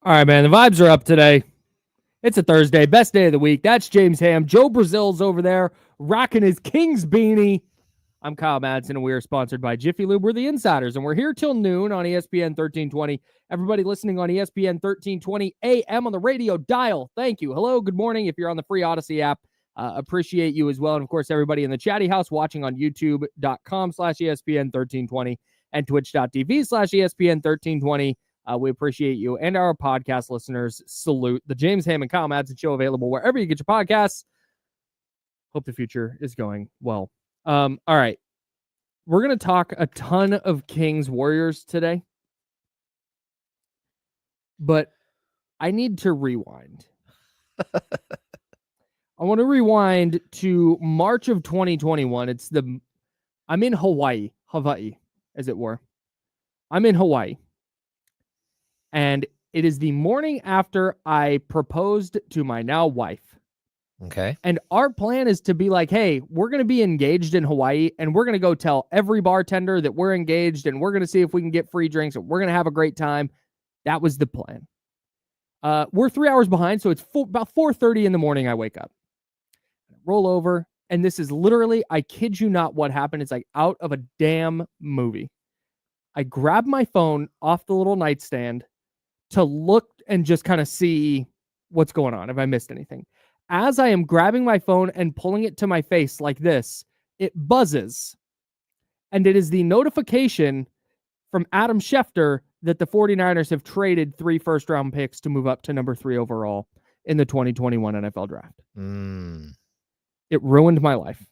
All right, man. The vibes are up today. It's a Thursday, best day of the week. That's James Ham. Joe Brazil's over there rocking his Kings beanie. I'm Kyle Madsen, and we are sponsored by Jiffy Lube. We're the Insiders, and we're here till noon on ESPN 1320. Everybody listening on ESPN 1320 AM on the radio dial, thank you. Hello, good morning. If you're on the free Odyssey app, appreciate you as well. And, of course, everybody in the chatty house watching on youtube.com/ESPN 1320 and twitch.tv/ESPN 1320. We appreciate you. And our podcast listeners salute the James Ham and Kyle Madsen Show, available wherever you get your podcasts. Hope the future is going well. All right. We're going to talk a ton of Kings Warriors today. But I need to rewind. I want to rewind to March of 2021. I'm in Hawaii, as it were. I'm in Hawaii. And it is the morning after I proposed to my now wife. Okay. And our plan is to be like, hey, we're going to be engaged in Hawaii, and we're going to go tell every bartender that we're engaged, and we're going to see if we can get free drinks, and we're going to have a great time. That was the plan. We're 3 hours behind, so it's about 4:30 in the morning I wake up. Roll over, and this is literally, I kid you not, what happened. It's like out of a damn movie. I grab my phone off the little nightstand to look and just kind of see what's going on, if I missed anything. As I am grabbing my phone and pulling it to my face like this, it buzzes. And it is the notification from Adam Schefter that the 49ers have traded 3 first-round picks to move up to number 3 overall in the 2021 NFL Draft. It ruined my life.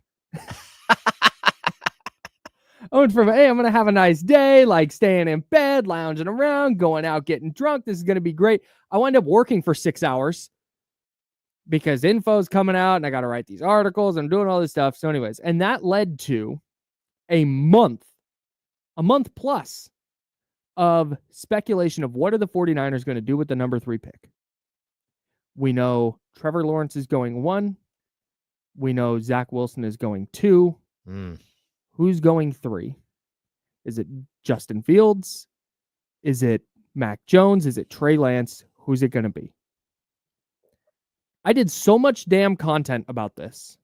I went from, hey, I'm going to have a nice day, like staying in bed, lounging around, going out, getting drunk. This is going to be great. I wind up working for 6 hours because info's coming out and I got to write these articles. I'm doing all this stuff. So anyways, and that led to a month plus of speculation of what are the 49ers going to do with the number 3 pick. We know Trevor Lawrence is going 1. We know Zach Wilson is going 2. Who's going 3? Is it Justin Fields? Is it Mac Jones? Is it Trey Lance? Who's it going to be? I did so much damn content about this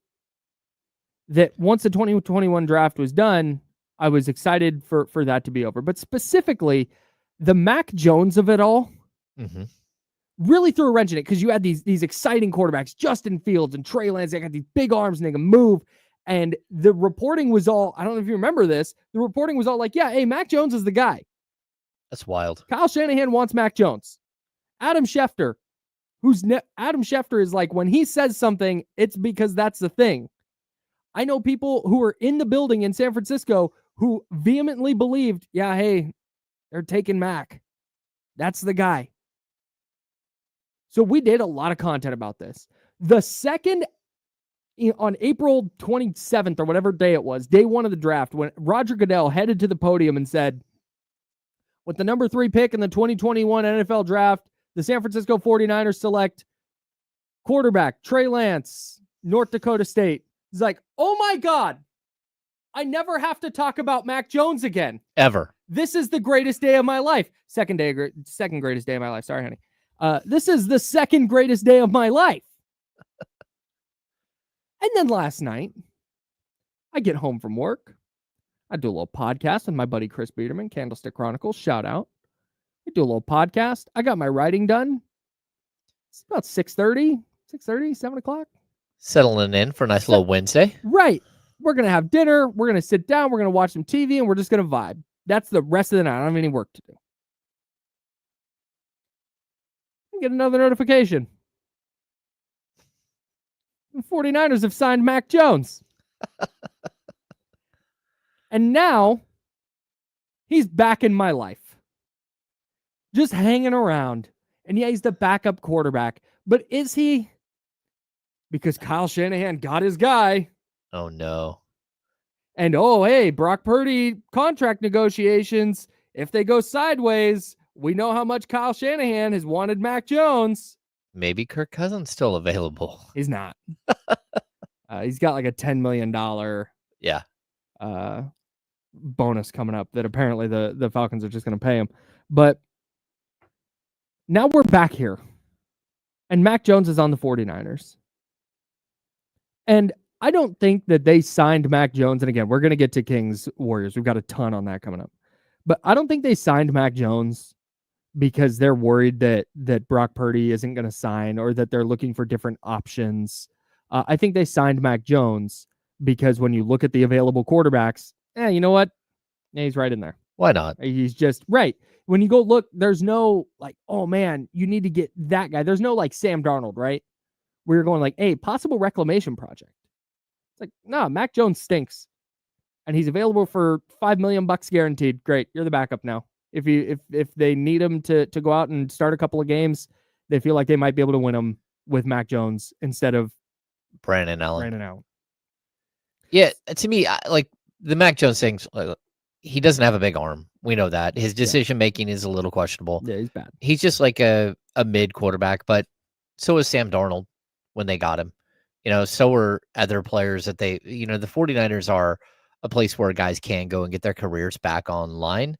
that once the 2021 draft was done, I was excited for that to be over. But specifically, the Mac Jones of it all really threw a wrench in it because you had these exciting quarterbacks, Justin Fields and Trey Lance. They got these big arms and they can move. And the reporting was all, I don't know if you remember this, the reporting was all like, yeah, hey, Mac Jones is the guy. That's wild. Kyle Shanahan wants Mac Jones. Adam Schefter, Adam Schefter is like, when he says something, it's because that's the thing. I know people who are in the building in San Francisco who vehemently believed, yeah, hey, they're taking Mac. That's the guy. So we did a lot of content about this. The second on April 27th or whatever day it was, day 1 of the draft, when Roger Goodell headed to the podium and said, with the number 3 pick in the 2021 NFL draft, the San Francisco 49ers select quarterback Trey Lance, North Dakota State. He's like, oh my God, I never have to talk about Mac Jones again. Ever. This is the greatest day of my life. Second greatest day of my life. Sorry, honey. This is the second greatest day of my life. And then last night, I get home from work. I do a little podcast with my buddy Chris Biederman, Candlestick Chronicles, shout out. I do a little podcast. I got my writing done. It's about 6:30, 7 o'clock. Settling in for a nice little Wednesday. Right. We're going to have dinner. We're going to sit down. We're going to watch some TV, and we're just going to vibe. That's the rest of the night. I don't have any work to do. I get another notification. The 49ers have signed Mac Jones. And now he's back in my life. Just hanging around. And yeah, he's the backup quarterback. But is he? Because Kyle Shanahan got his guy. Oh, no. And, oh, hey, Brock Purdy contract negotiations. If they go sideways, we know how much Kyle Shanahan has wanted Mac Jones. Maybe Kirk Cousins still available. He's not. He's got like a $10 million bonus coming up that apparently the Falcons are just going to pay him. But now we're back here. And Mac Jones is on the 49ers. And I don't think that they signed Mac Jones. And again, we're going to get to Kings Warriors. We've got a ton on that coming up. But I don't think they signed Mac Jones because they're worried that Brock Purdy isn't going to sign or that they're looking for different options. I think they signed Mac Jones because when you look at the available quarterbacks, you know what? Yeah, he's right in there. Why not? He's just right. When you go look, there's no like, oh man, you need to get that guy. There's no like Sam Darnold, right? Where you're going like, hey, possible reclamation project. It's like, no, Mac Jones stinks. And he's available for $5 million guaranteed. Great. You're the backup now. If they need him to go out and start a couple of games, they feel like they might be able to win them with Mac Jones instead of Brandon Allen. Yeah, to me, like the Mac Jones thing, he doesn't have a big arm. We know that. His decision making is a little questionable. Yeah, he's bad. He's just like a mid quarterback, but so is Sam Darnold when they got him. So are other players that the 49ers are a place where guys can go and get their careers back online.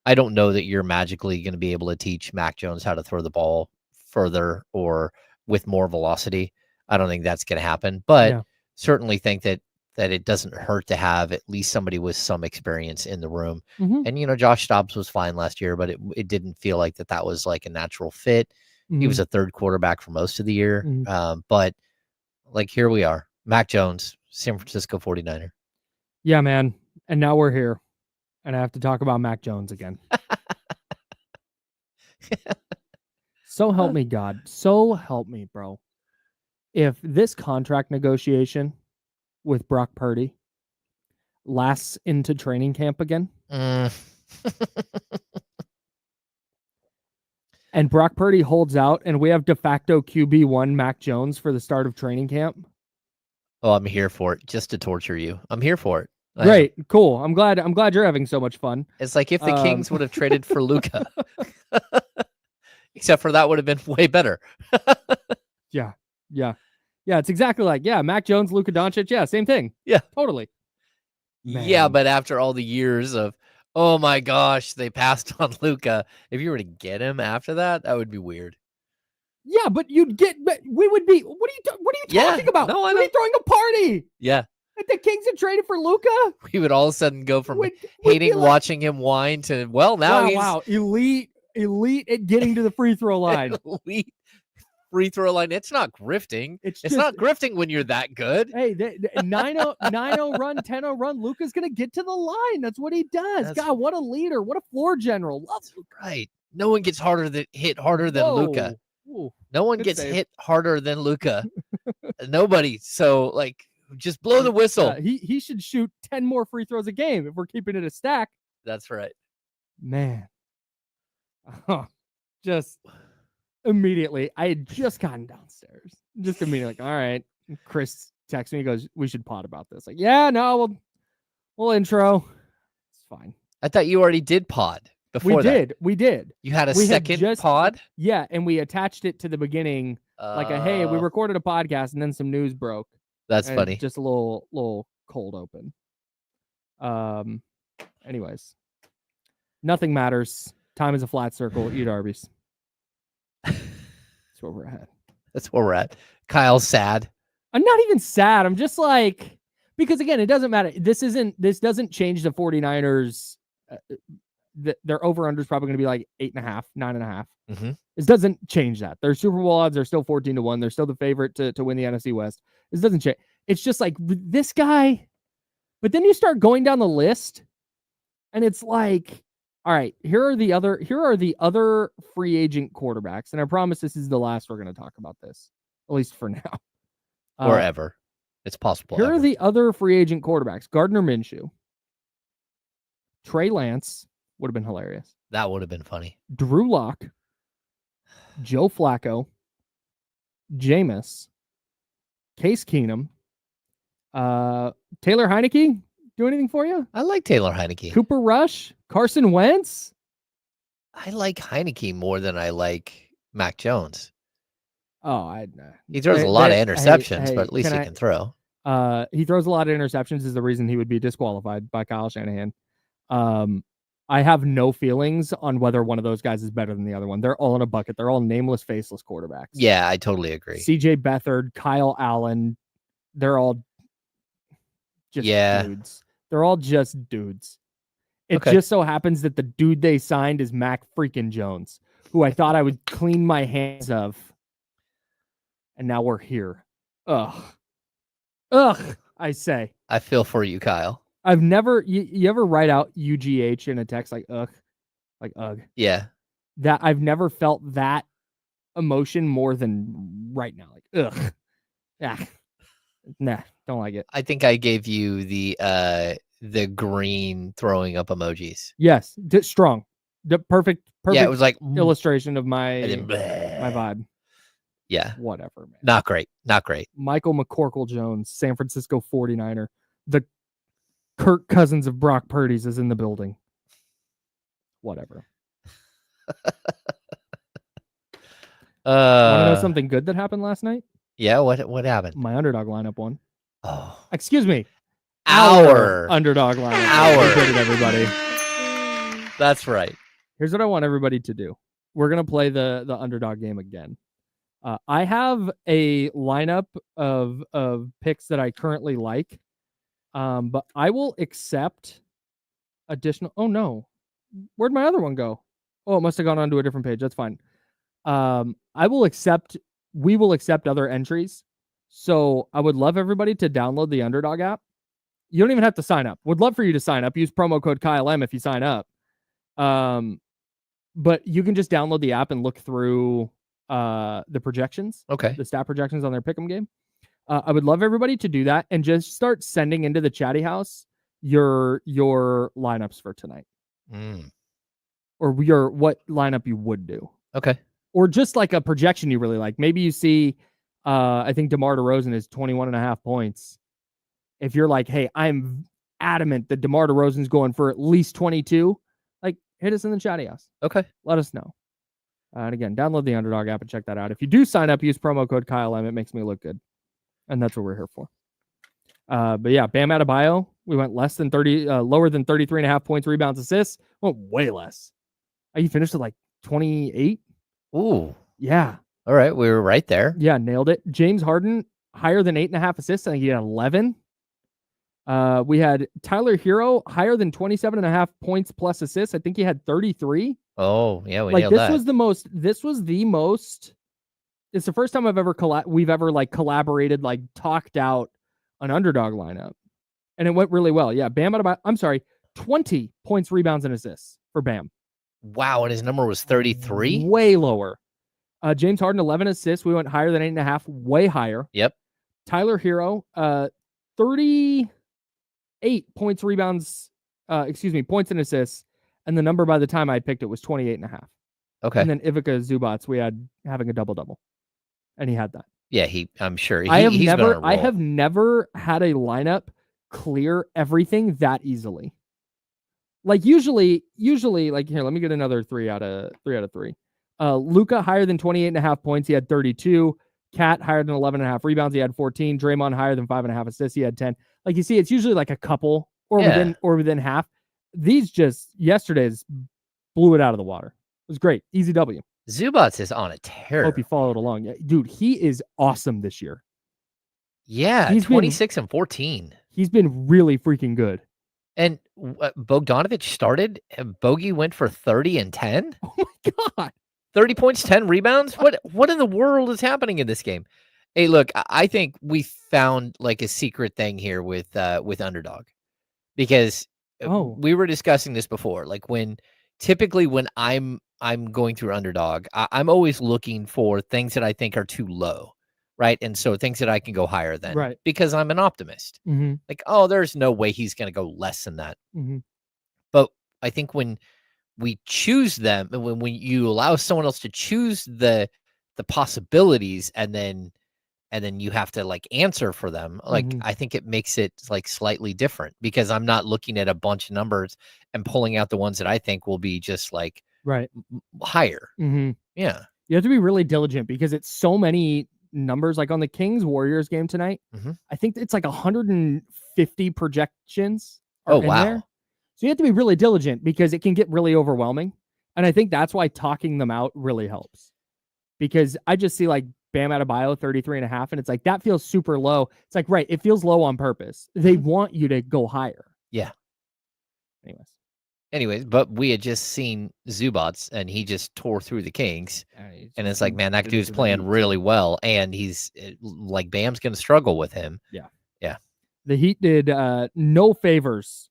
I don't know that you're magically going to be able to teach Mac Jones how to throw the ball further or with more velocity. I don't think that's going to happen, but certainly think that it doesn't hurt to have at least somebody with some experience in the room. Mm-hmm. And, Josh Dobbs was fine last year, but it didn't feel like that was like a natural fit. Mm-hmm. He was a third quarterback for most of the year. Mm-hmm. But like, here we are, Mac Jones, San Francisco 49er. Yeah, man. And now we're here. And I have to talk about Mac Jones again. So help me, God. So help me, bro. If this contract negotiation with Brock Purdy lasts into training camp again, and Brock Purdy holds out, and we have de facto QB1 Mac Jones for the start of training camp. Oh, I'm here for it, just to torture you. I'm here for it. Great, cool. I'm glad you're having so much fun. It's like if the Kings would have traded for Luka. Except for that would have been way better. Yeah. It's exactly like, Mac Jones, Luka Doncic. Yeah, same thing. Yeah. Totally. Man. Yeah, but after all the years of, oh my gosh, they passed on Luka. If you were to get him after that, that would be weird. Yeah, but we would be, what are you talking about? No, I know. We'd be throwing a party. Yeah. The Kings had traded for Luka. We would all of a sudden go from hating watching him whine to, well, now he's elite at getting to the free throw line. Elite free throw line. It's not grifting. It's not grifting when you're that good. Hey, 9-0 run, 10-0 run. Luka's going to get to the line. That's what he does. God, what a leader. What a floor general. That's right. No one gets hit harder than Luka. No one gets hit harder than Luka. Nobody. So, like, just blow the whistle. He should shoot 10 more free throws a game if we're keeping it a stack. That's right. Man. Just immediately, I had just gotten downstairs. Just immediately, like, all right. Chris texts me, he goes, we should pod about this. Like, yeah, no, we'll intro. It's fine. I thought you already did pod before that. We did. You had a second pod? Yeah, and we attached it to the beginning. Like hey, we recorded a podcast and then some news broke. That's funny. Just a little cold open. Anyways. Nothing matters. Time is a flat circle. Eat Arby's. That's where we're at. That's where we're at. Kyle's sad. I'm not even sad. I'm just like, because again, it doesn't matter. This doesn't change the 49ers. Their over-under is probably going to be like 8.5, 9.5. Mm-hmm. This doesn't change that. Their Super Bowl odds are still 14-1. They're still the favorite to win the NFC West. This doesn't change. It's just like this guy. But then you start going down the list, and it's like, all right, here are the other free agent quarterbacks, and I promise this is the last we're going to talk about this, at least for now. Or ever. It's possible. Here are the other free agent quarterbacks. Gardner Minshew. Trey Lance would have been hilarious. That would have been funny. Drew Lock. Joe Flacco. Jameis. Case Keenum. Taylor Heineke. Do anything for you? I like Taylor Heineke. Cooper Rush. Carson Wentz. I like Heineke more than I like Mac Jones. Oh, he throws a lot of interceptions, but at least he can throw. He throws a lot of interceptions is the reason he would be disqualified by Kyle Shanahan. I have no feelings on whether one of those guys is better than the other one. They're all in a bucket. They're all nameless, faceless quarterbacks. Yeah, I totally agree. CJ Beathard, Kyle Allen, they're all just dudes. They're all just dudes. It just so happens that the dude they signed is Mac freaking Jones, who I thought I would clean my hands of. And now we're here. Ugh, I say. I feel for you, Kyle. I've never, you ever write out UGH in a text like ugh? Like ugh. Yeah. That I've never felt that emotion more than right now. Like ugh. Yeah. Nah, don't like it. I think I gave you the green throwing up emojis. Yes, strong. The perfect Yeah, it was like illustration of my my vibe. Yeah. Whatever, man. Not great. Not great. Michael McCorkle-Jones, San Francisco 49er. The Kirk Cousins of Brock Purdy's is in the building. Whatever. Want to know something good that happened last night? Yeah, what happened? My underdog lineup won. Oh. Excuse me. Our underdog lineup. Our. We did it, everybody. That's right. Here's what I want everybody to do. We're going to play the underdog game again. I have a lineup of picks that I currently like, but I will accept additional. Oh, no. Where'd my other one go? Oh, it must have gone onto a different page. That's fine. We will accept other entries. So I would love everybody to download the Underdog app. You don't even have to sign up. Would love for you to sign up. Use promo code KyleM if you sign up. But you can just download the app and look through the projections. Okay. The stat projections on their pick'em game. I would love everybody to do that and just start sending into the chatty house your lineups for tonight. Or what lineup you would do. Okay. Or just like a projection you really like. Maybe you see, I think DeMar DeRozan is 21.5 points. If you're like, hey, I'm adamant that DeMar DeRozan's going for at least 22, like hit us in the chatty house. Okay. Let us know. And again, download the Underdog app and check that out. If you do sign up, use promo code KyleM. It makes me look good. And that's what we're here for. But yeah, Bam Adebayo, we went lower than 33.5 points, rebounds, assists. Went way less. He finished at like 28. Ooh. Yeah. All right. We were right there. Yeah, nailed it. James Harden, higher than 8.5 assists. I think he had 11. We had Tyler Hero, higher than 27.5 points plus assists. I think he had 33. Oh, yeah, we nailed this that. It's the first time we've ever like collaborated, like talked out an underdog lineup. And it went really well. Yeah, Bam Adebayo, 20 points, rebounds, and assists for Bam. Wow, and his number was 33? Way lower. James Harden, 11 assists. We went higher than 8.5, way higher. Yep. Tyler Hero, 38 points, rebounds, points and assists. And the number by the time I picked it was 28.5. Okay. And then Ivica Zubats, we had having a double-double. And he had that. Yeah, I'm sure. I have never had a lineup clear everything that easily. Like usually, like here, let me get another 3 out of 3. Luka higher than 28.5 points, he had 32. Cat higher than 11.5 rebounds, he had 14. Draymond higher than 5.5 assists, he had 10. Like you see, it's usually like a couple or within half. These yesterday's blew it out of the water. It was great, easy W. Zubats is on a tear. Hope you followed along, dude. He is awesome this year. Yeah, he's 26 and 14. He's been really freaking good. And Bogdanovic started, and Bogey went for 30 and 10. Oh my god! 30 points, 10 rebounds. What in the world is happening in this game? Hey, look, I think we found like a secret thing here with Underdog, because we were discussing this before. Like typically when I'm going through Underdog, I'm always looking for things that I think are too low. Right. And so things that I can go higher than, right, because I'm an optimist. Mm-hmm. Like, oh, there's no way he's going to go less than that. Mm-hmm. But I think when we choose them, and when you allow someone else to choose the possibilities, and then you have to like answer for them, like I think it makes it like slightly different, because I'm not looking at a bunch of numbers and pulling out the ones that I think will be just like higher. Mm-hmm. Yeah. You have to be really diligent, because it's so many numbers. Like on the Kings Warriors game tonight, I think it's like 150 projections are in there. So you have to be really diligent because it can get really overwhelming. And I think that's why talking them out really helps. Because I just see like Bam Adebayo 33.5, and it's like that feels super low. It's like, right, it feels low on purpose. They want you to go higher. Yeah. Anyways, but we had just seen Zubats, and he just tore through the Kings. And it's like, man, that dude's playing really well, and he's like, Bam's going to struggle with him. Yeah. Yeah. The Heat did no favors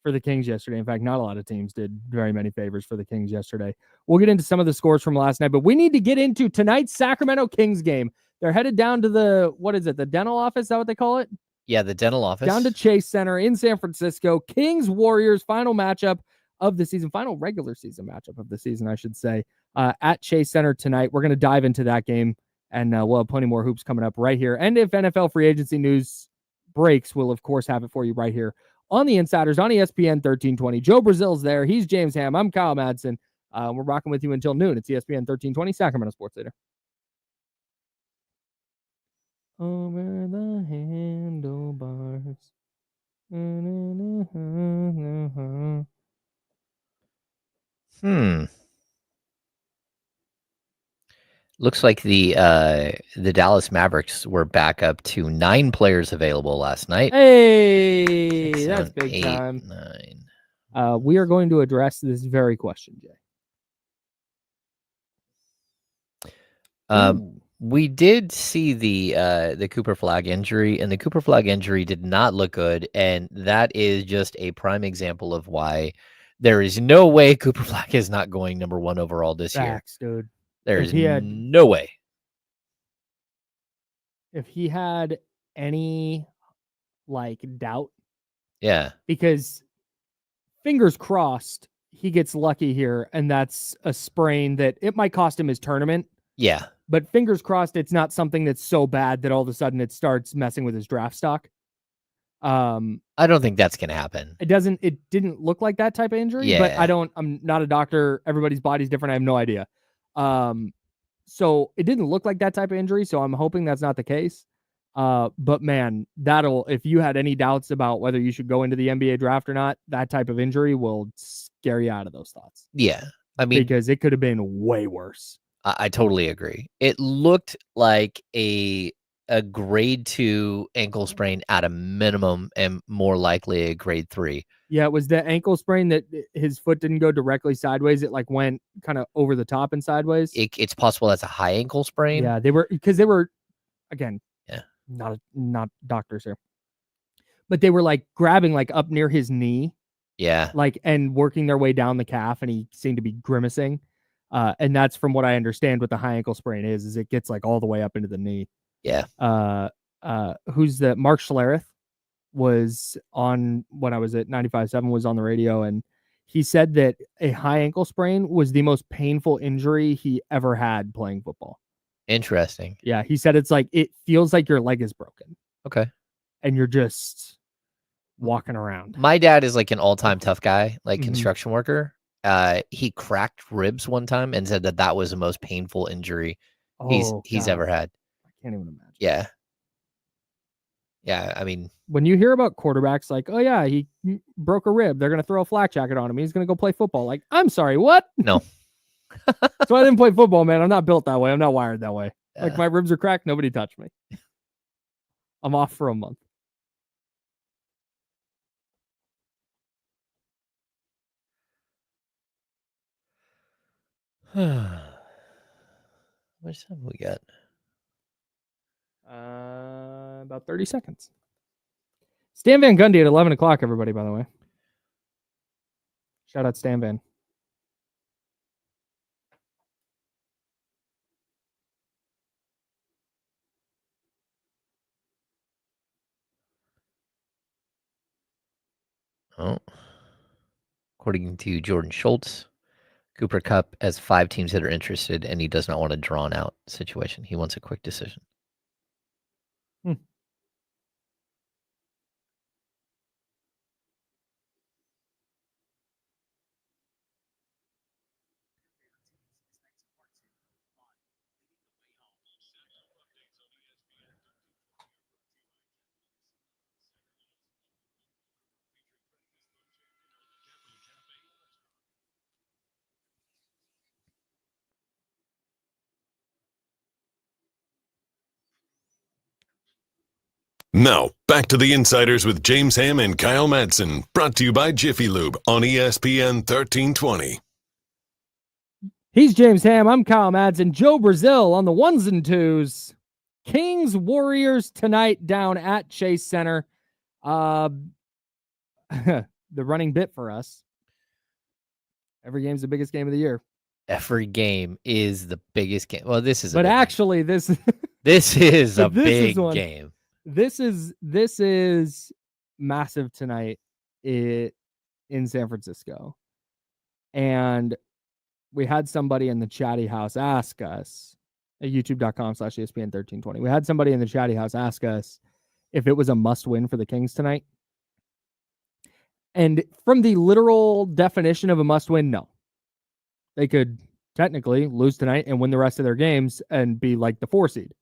for the Kings yesterday. In fact, not a lot of teams did very many favors for the Kings yesterday. We'll get into some of the scores from last night, but we need to get into tonight's Sacramento Kings game. They're headed down to the, what is it, the dental office? Is that what they call it? Yeah, the dental office. Down to Chase Center in San Francisco. Kings Warriors final matchup of the season, final regular season matchup of the season, I should say, at Chase Center tonight. We're going to dive into that game, and we'll have plenty more hoops coming up right here. And if NFL free agency news breaks, we'll, of course, have it for you right here on the Insiders on ESPN 1320. Joe Brazil's there. He's James Ham. I'm Kyle Madsen. We're rocking with you until noon. It's ESPN 1320, Sacramento Sports Leader. Over the handlebars. Looks like the Dallas Mavericks were back up to 9 players available last night. Hey, 6, that's 7, big 8, time. 9. We are going to address this very question, Jay. We did see the Cooper Flag injury, and the Cooper Flag injury did not look good, and that is just a prime example of why there is no way Cooper Flag is not going number 1 overall this Facts, year. Dude. There's no way. If he had any like doubt, yeah, because fingers crossed he gets lucky here, and that's a sprain that it might cost him his tournament. Yeah. But fingers crossed it's not something that's so bad that all of a sudden it starts messing with his draft stock. I don't think that's gonna happen. It didn't look like that type of injury, but I'm not a doctor. Everybody's body's different. I have no idea. So it didn't look like that type of injury. So I'm hoping that's not the case. But man, if you had any doubts about whether you should go into the NBA draft or not, that type of injury will scare you out of those thoughts. Yeah. I mean, because it could have been way worse. I totally agree. It looked like a grade 2 ankle sprain at a minimum, and more likely a grade 3. Yeah, it was the ankle sprain that his foot didn't go directly sideways. It like went kind of over the top and sideways. It's possible that's a high ankle sprain. Yeah, they were again, not doctors here, but they were like grabbing like up near his knee. Yeah. Like, and working their way down the calf, and he seemed to be grimacing. And that's from what I understand what the high ankle sprain is it gets like all the way up into the knee. Yeah. Who's the Mark Schlereth was on when I was at 95.7 was on the radio, and he said that a high ankle sprain was the most painful injury he ever had playing football. Interesting. Yeah, he said it's like it feels like your leg is broken. Okay. And you're just walking around. My dad is like an all-time tough guy, like construction worker. He cracked ribs one time and said that was the most painful injury he's ever had. I can't even imagine. Yeah. Yeah, I mean, when you hear about quarterbacks like, oh yeah, he broke a rib, they're gonna throw a flak jacket on him, he's gonna go play football. Like, I'm sorry, what? No. So I didn't play football, man. I'm not built that way. I'm not wired that way. Like, my ribs are cracked. Nobody touched me. I'm off for a month. What time we got? About 30 seconds. Stan Van Gundy at 11 o'clock, everybody, by the way. Shout out Stan Van. Oh. According to Jordan Schultz, Cooper Kupp has 5 teams that are interested, and he does not want a drawn-out situation. He wants a quick decision. Now, back to the Insiders with James Ham and Kyle Madsen, brought to you by Jiffy Lube on ESPN 1320. He's James Ham. I'm Kyle Madsen. Joe Brazil on the ones and twos. Kings Warriors tonight down at Chase Center. The running bit for us. Every game's the biggest game of the year. Every game is the biggest game. Well, this is. But actually, this is a big game. This is massive tonight in San Francisco, and we had somebody in the chatty house ask us at youtube.com/ESPN 1320. We had somebody in the chatty house ask us if it was a must win for the Kings tonight. And from the literal definition of a must win, no. They could technically lose tonight and win the rest of their games and be like the 4 seed.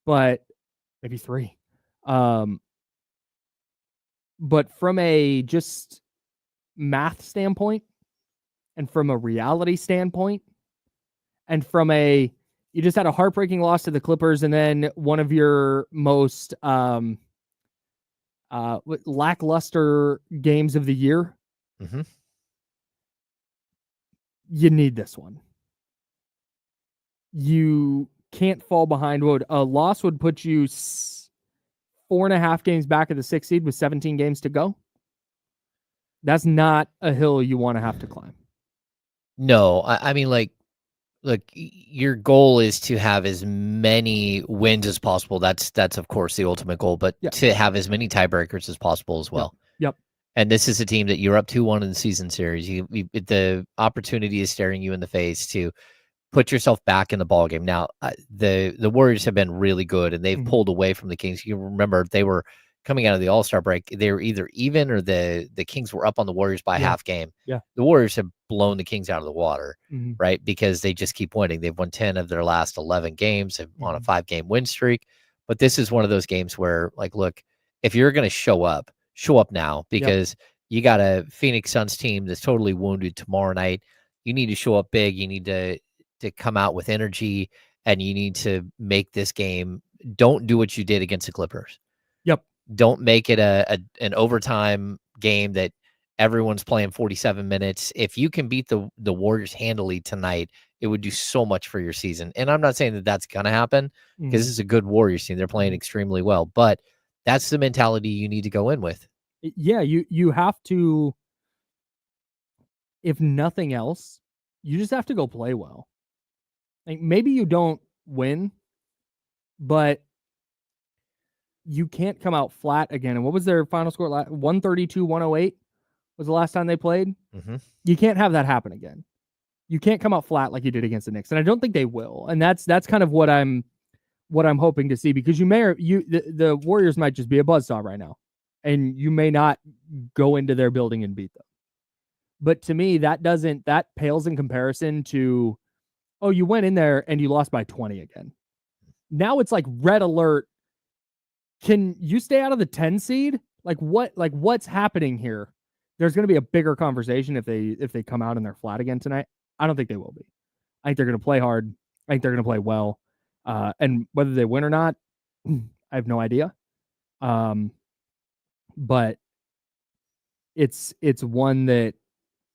But maybe 3. But from a just math standpoint and from a reality standpoint and from you just had a heartbreaking loss to the Clippers and then one of your most lackluster games of the year. Mm-hmm. You need this one. You can't fall behind. A loss would put you 4.5 games back at the 6th seed with 17 games to go. That's not a hill you want to have to climb. No, I mean, like, look, your goal is to have as many wins as possible. That's of course the ultimate goal, but to have as many tiebreakers as possible as well. Yep. And this is a team that you're up 2-1 in the season series. The opportunity is staring you in the face to put yourself back in the ballgame. Now, the Warriors have been really good, and they've pulled away from the Kings. You remember they were coming out of the All-Star break. They were either even or the Kings were up on the Warriors by half game. Yeah. The Warriors have blown the Kings out of the water, right? Because they just keep winning. They've won 10 of their last 11 games on a 5-game win streak. But this is one of those games where, like, look, if you're going to show up now, because you got a Phoenix Suns team that's totally wounded tomorrow night. You need to show up big. You need to come out with energy, and you need to make this game. Don't do what you did against the Clippers. Yep. Don't make it an overtime game that everyone's playing 47 minutes. If you can beat the Warriors handily tonight, it would do so much for your season. And I'm not saying that that's going to happen because this is a good Warriors team. They're playing extremely well, but that's the mentality you need to go in with. Yeah, you have to, if nothing else, you just have to go play well. Like, maybe you don't win, but you can't come out flat again. And what was their final score? 132-108 was the last time they played. You can't have that happen again. You can't come out flat like you did against the Knicks, and I don't think they will. And that's kind of what I'm hoping to see, because the Warriors might just be a buzzsaw right now, and you may not go into their building and beat them. But to me, that pales in comparison to, oh, you went in there and you lost by 20 again. Now it's like red alert. Can you stay out of the 10 seed? What's happening here? There's going to be a bigger conversation if they come out and they're flat again tonight. I don't think they will be. I think they're going to play hard. I think they're going to play well. And whether they win or not, I have no idea. But it's one that,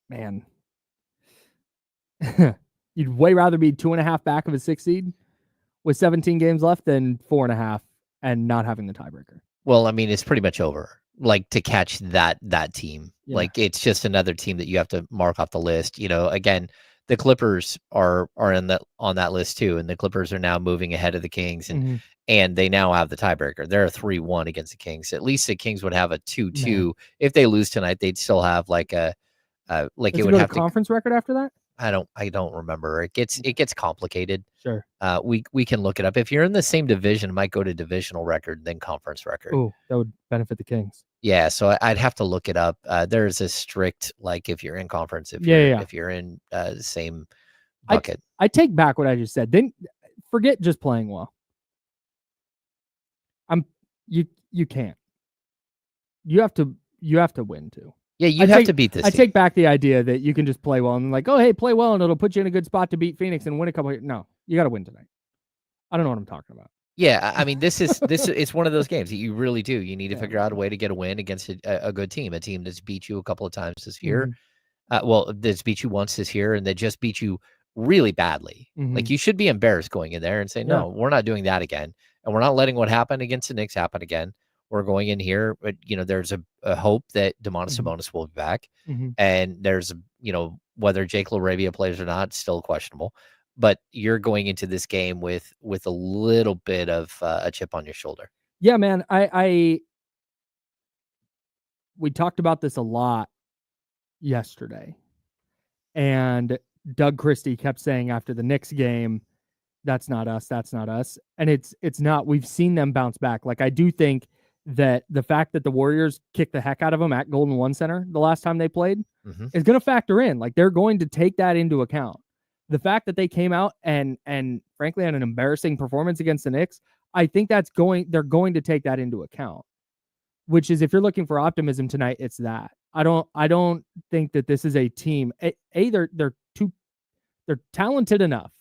man, you'd way rather be 2.5 back of a 6 seed with 17 games left than 4.5 and not having the tiebreaker. Well, I mean, it's pretty much over. Like, to catch that team, like, it's just another team that you have to mark off the list. You know, again, the Clippers are on that list too, and the Clippers are now moving ahead of the Kings, and they now have the tiebreaker. They're a 3-1 against the Kings. At least the Kings would have a 2-2. If they lose tonight, they'd still have like it would have a conference record after that. I don't remember. It gets complicated. Sure. We can look it up. If you're in the same division, it might go to divisional record, then conference record. Oh, that would benefit the Kings. Yeah, so I'd have to look it up. There's a strict, like, if you're in conference, if you're in the same bucket. I take back what I just said. Then forget just playing well. You can't. You have to win too. Yeah, you have to beat this. I take back the idea that you can just play well and, like, oh, hey, play well and it'll put you in a good spot to beat Phoenix and win a couple. No, you got to win tonight. I don't know what I'm talking about. Yeah, I mean, it's one of those games that you really do. You need to figure out a way to get a win against a good team, a team that's beat you a couple of times this year. That's beat you once this year, and that just beat you really badly. Like, you should be embarrassed going in there and say, no, we're not doing that again. And we're not letting what happened against the Knicks happen again. We're going in here, but, there's a hope that Domantas Sabonis will be back. And there's, whether Jake LaRavia plays or not, still questionable. But you're going into this game with a little bit of a chip on your shoulder. Yeah, man. We talked about this a lot yesterday, and Doug Christie kept saying after the Knicks game, that's not us, that's not us. And it's not. We've seen them bounce back. Like, I do think that the fact that the Warriors kicked the heck out of them at Golden One Center the last time they played is going to factor in. Like, they're going to take that into account. The fact that they came out and frankly had an embarrassing performance against the Knicks, I think they're going to take that into account. Which is, if you're looking for optimism tonight, it's that. I don't think that this is a team. They're talented enough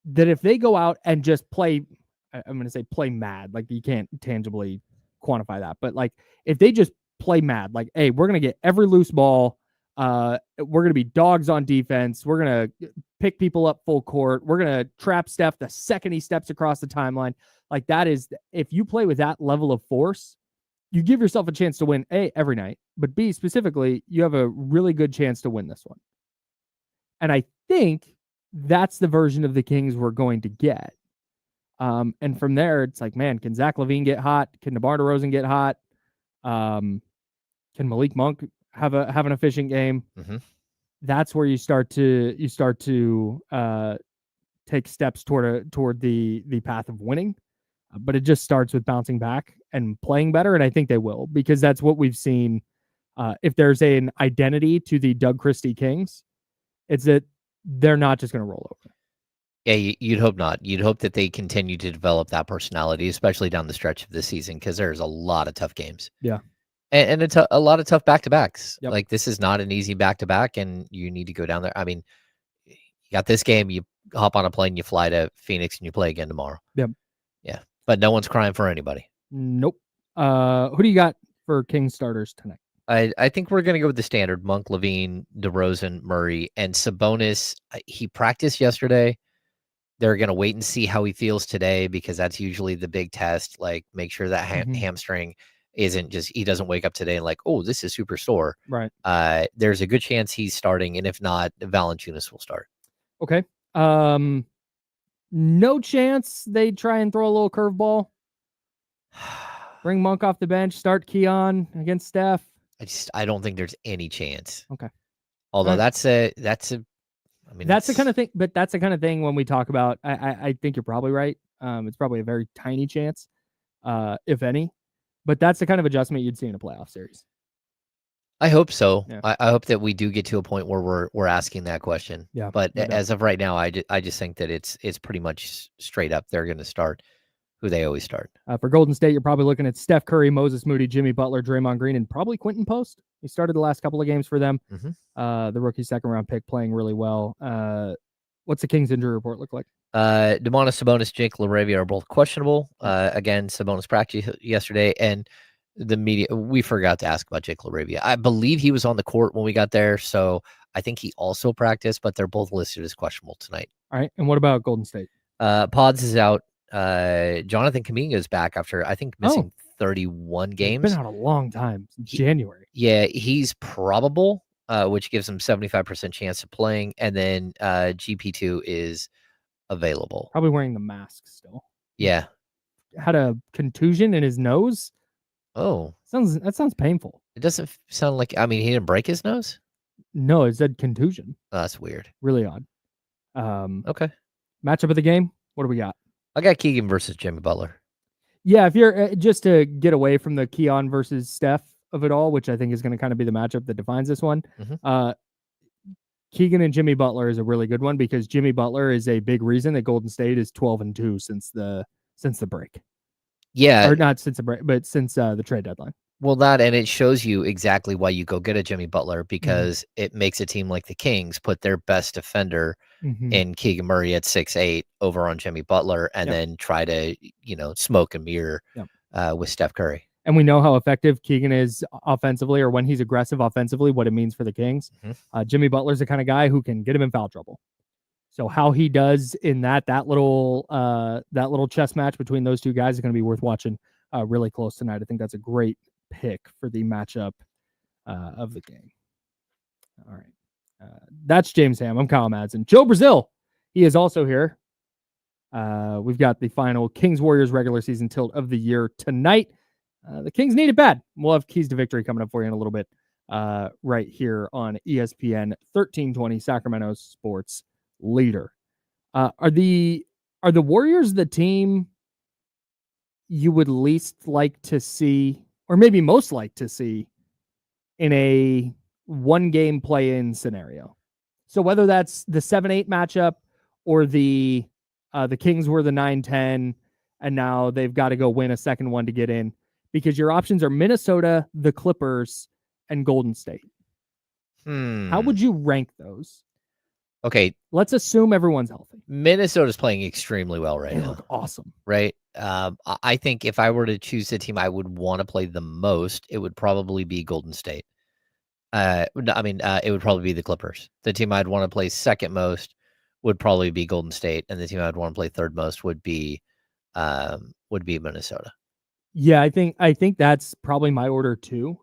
that if they go out and just play, I'm going to say play mad, like you can't tangibly quantify that, but like if they just play mad, like, hey, we're going to get every loose ball. We're going to be dogs on defense. We're going to pick people up full court. We're going to trap Steph the second he steps across the timeline. Like, that is, if you play with that level of force, you give yourself a chance to win, A, every night, but B, specifically, you have a really good chance to win this one. And I think that's the version of the Kings we're going to get. And from there, it's like, man, can Zach LaVine get hot? Can DeMar DeRozan get hot? Can Malik Monk have an efficient game? That's where you start to take steps toward the path of winning. But it just starts with bouncing back and playing better, and I think they will, because that's what we've seen. If there's an identity to the Doug Christie Kings, it's that they're not just going to roll over. Yeah, you'd hope not. You'd hope that they continue to develop that personality, especially down the stretch of this season, because there's a lot of tough games. Yeah. And it's a lot of tough back-to-backs. Yep. Like, this is not an easy back-to-back, and you need to go down there. I mean, you got this game, you hop on a plane, you fly to Phoenix, and you play again tomorrow. Yep. Yeah, but no one's crying for anybody. Nope. Who do you got for King starters tonight? I think we're going to go with the standard: Monk, LaVine, DeRozan, Murray, and Sabonis. He practiced yesterday. They're going to wait and see how he feels today, because that's usually the big test. Like, make sure that hamstring isn't just, he doesn't wake up today and like, oh, this is super sore. Right. There's a good chance he's starting, and if not, Valanciunas will start. Okay. No chance they try and throw a little curveball. Bring Monk off the bench, start Keon against Steph. I don't think there's any chance. Okay. Although that's the kind of thing, but that's the kind of thing when we talk about, I think you're probably right. It's probably a very tiny chance, if any, but that's the kind of adjustment you'd see in a playoff series. I hope so. Yeah. I hope that we do get to a point where we're asking that question. Yeah. But as of right now, I just think that it's pretty much straight up. They're going to start who they always start. For Golden State, you're probably looking at Steph Curry, Moses Moody, Jimmy Butler, Draymond Green, and probably Quentin Post. He started the last couple of games for them. The rookie second-round pick playing really well. What's the Kings injury report look like? Domantas Sabonis, Jake LaRavia are both questionable. Again, Sabonis practiced yesterday, and the media, we forgot to ask about Jake LaRavia. I believe he was on the court when we got there, so I think he also practiced, but they're both listed as questionable tonight. All right, and what about Golden State? Pods is out. Jonathan Kuminga is back after, I think, missing 31 games. He's been out a long time, since January. Yeah, he's probable, which gives him 75% chance of playing, and then GP2 is available. Probably wearing the mask still. Yeah. Had a contusion in his nose. Oh. That sounds painful. It doesn't sound like, I mean, he didn't break his nose? No, it said contusion. Oh, that's weird. Really odd. Okay. Matchup of the game, what do we got? I got Keegan versus Jimmy Butler. Yeah, if you're just to get away from the Keon versus Steph of it all, which I think is going to kind of be the matchup that defines this one. Keegan and Jimmy Butler is a really good one, because Jimmy Butler is a big reason that Golden State is 12-2 since the break. Yeah. Or not since the break, but since the trade deadline. Well, that, and it shows you exactly why you go get a Jimmy Butler, Mm-hmm. because it makes a team like the Kings put their best defender Mm-hmm. in Keegan Murray at 6'8" over on Jimmy Butler, and Yep. then try to, smoke and mirror Yep. with Steph Curry. And we know how effective Keegan is offensively, or when he's aggressive offensively, what it means for the Kings. Mm-hmm. Jimmy Butler's the kind of guy who can get him in foul trouble. So how he does in that little chess match between those two guys is going to be worth watching really close tonight. I think that's a great pick for the matchup of the game. All right. That's James Ham. I'm Kyle Madsen. Joe Brazil, he is also here. We've got the final Kings-Warriors regular season tilt of the year tonight. The Kings need it bad. We'll have keys to victory coming up for you in a little bit right here on ESPN 1320, Sacramento Sports Leader. Are the Warriors the team you would least like to see, or maybe most like to see, in a one-game play-in scenario? So whether that's the 7-8 matchup or the Kings were the 9-10, and now they've got to go win a second one to get in, because your options are Minnesota, the Clippers, and Golden State. How would you rank those? Okay. Let's assume everyone's healthy. Minnesota's playing extremely well right They now. look awesome. Right? I think if I were to choose the team I would want to play the most, it would probably be Golden State. It would probably be the Clippers. The team I'd want to play second most would probably be Golden State, and the team I'd want to play third most would be Minnesota. Yeah, I think that's probably my order too.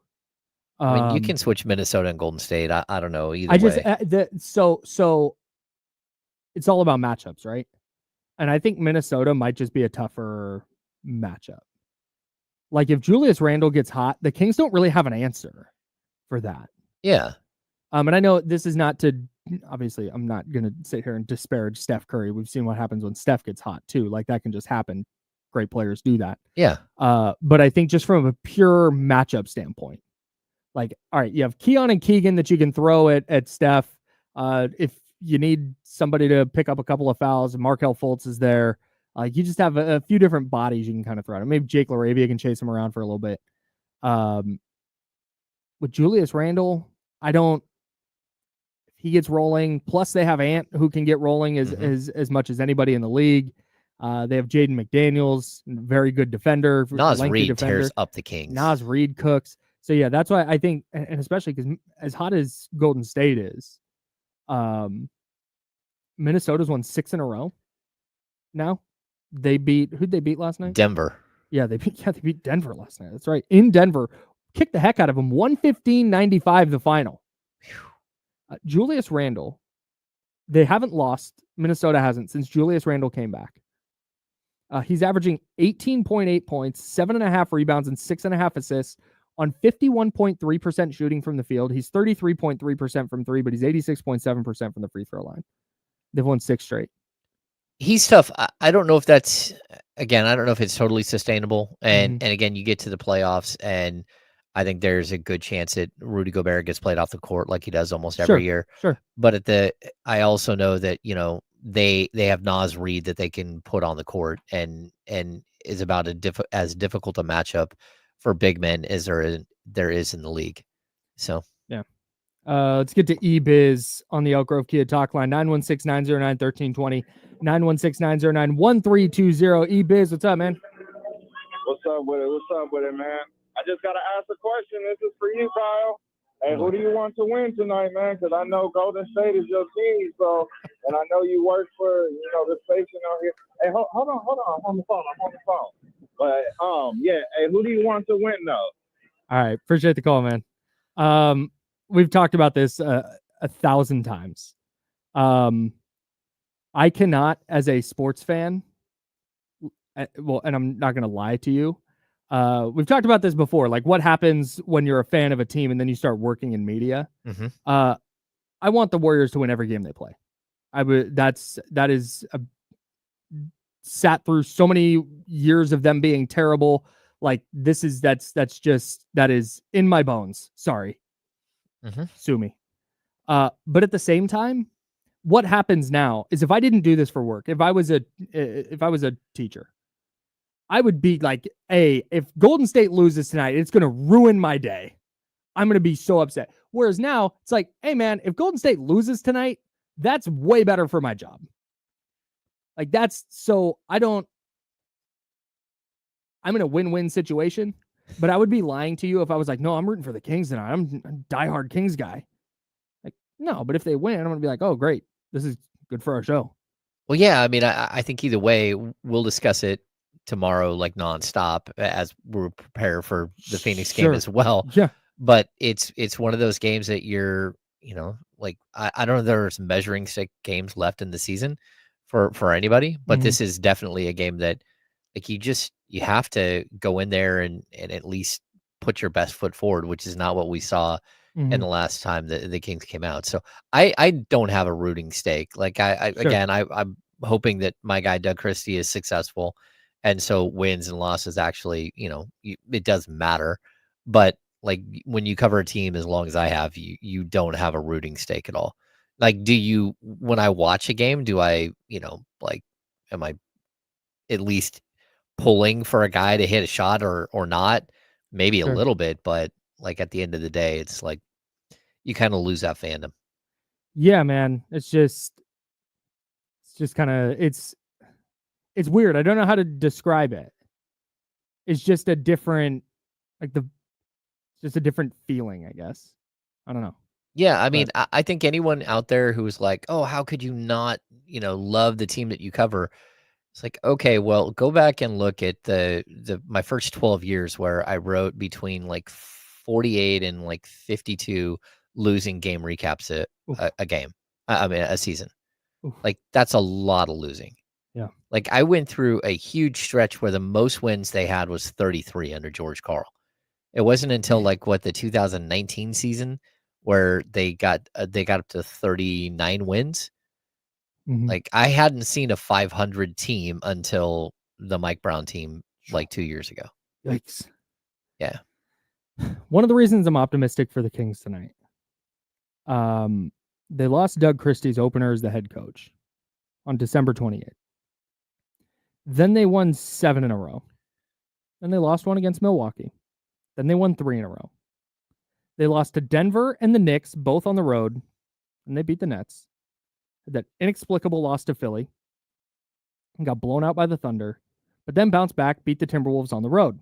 I mean, you can switch Minnesota and Golden State. I don't know either way. So it's all about matchups, right? And I think Minnesota might just be a tougher matchup. Like if Julius Randle gets hot, the Kings don't really have an answer for that. Yeah. And I know this is not to, obviously, I'm not going to sit here and disparage Steph Curry. We've seen what happens when Steph gets hot too. Like that can just happen. Great players do that. Yeah. But I think just from a pure matchup standpoint, like, all right, you have Keon and Keegan that you can throw at Steph. If you need somebody to pick up a couple of fouls, Markelle Fultz is there. You just have a few different bodies you can kind of throw at him. Maybe Jake LaRavia can chase him around for a little bit. With Julius Randle, if he gets rolling, plus they have Ant who can get rolling as much as anybody in the league. They have Jaden McDaniels, very good defender. Nas Reed tears up the Kings. Nas Reed cooks. So yeah, that's why I think, and especially because as hot as Golden State is, Minnesota's won 6 in a row. Now who'd they beat last night? Denver. Yeah, they beat Denver last night. That's right. In Denver, kicked the heck out of them. 115-95 the final. Julius Randle, they haven't lost. Minnesota hasn't since Julius Randle came back. He's averaging 18.8 points, 7.5 rebounds, and 6.5 assists on 51.3% shooting from the field. He's 33.3% from three, but he's 86.7% from the free throw line. They've won 6 straight. He's tough. I don't know if that's, again, I don't know if it's totally sustainable. And again, you get to the playoffs, and I think there's a good chance that Rudy Gobert gets played off the court like he does almost every year. Sure. But I also know that, they have Nas Reed that they can put on the court, and is about as difficult a matchup for big men as there is in the league. So yeah. Let's get to eBiz on the Elk Grove Kia talk line, 916-909-1320, 916-909-1320. eBiz, what's up, man? What's up with it, man? I just got to ask a question. This is for you, Kyle. Hey, who do you want to win tonight, man? Because I know Golden State is your team, so, and I know you work for, the station out here. Hey, hold on. I'm on the phone. But, yeah, hey, who do you want to win, though? All right. Appreciate the call, man. We've talked about this 1,000 times. I cannot, as a sports fan, and I'm not going to lie to you, we've talked about this before, like what happens when you're a fan of a team and then you start working in media. I want the Warriors to win every game they play. That is sat through so many years of them being terrible. Like that is in my bones. Sorry. Sue me. But at the same time, what happens now is if I didn't do this for work, if I was a teacher, I would be like, hey, if Golden State loses tonight, it's going to ruin my day. I'm going to be so upset. Whereas now it's like, hey man, if Golden State loses tonight, that's way better for my job. Like that's so I'm in a win-win situation, but I would be lying to you if I was like, no, I'm rooting for the Kings tonight. I'm a diehard Kings guy. Like, no, but if they win, I'm going to be like, oh, great. This is good for our show. Well, yeah, I mean, I think either way, we'll discuss it tomorrow, like nonstop, as we're prepare for the Phoenix game as well. Yeah. But it's one of those games that you're, like I don't know if there's measuring stick games left in the season for anybody, but this is definitely a game that like you have to go in there and at least put your best foot forward, which is not what we saw in the last time the Kings came out. So I don't have a rooting stake. Like again, I'm hoping that my guy Doug Christie is successful, and so wins and losses actually, it does matter. But like when you cover a team as long as I have, you don't have a rooting stake at all. Like, do you? When I watch a game, do I, like, am I at least pulling for a guy to hit a shot or not? Maybe a little bit, but like at the end of the day, it's like you kind of lose that fandom. Yeah, man. It's just kind of it's weird. I don't know how to describe it. It's just a different just a different feeling, I guess. I don't know. Yeah, I mean, I think anyone out there who's like, oh, how could you not, love the team that you cover? It's like, okay, well, go back and look at my first 12 years where I wrote between like 48 and like 52 losing game recaps a game. I mean, a season. Oof. Like that's a lot of losing. Yeah. Like I went through a huge stretch where the most wins they had was 33 under George Karl. It wasn't until like the 2019 season where they got up to 39 wins. Like I hadn't seen a 500 team until the Mike Brown team like 2 years ago. Yikes. Yeah. One of the reasons I'm optimistic for the Kings tonight. They lost Doug Christie's opener as the head coach on December 28th. Then they won 7 in a row. Then they lost one against Milwaukee. Then they won 3 in a row. They lost to Denver and the Knicks, both on the road, and they beat the Nets. That inexplicable loss to Philly and got blown out by the Thunder, but then bounced back, beat the Timberwolves on the road.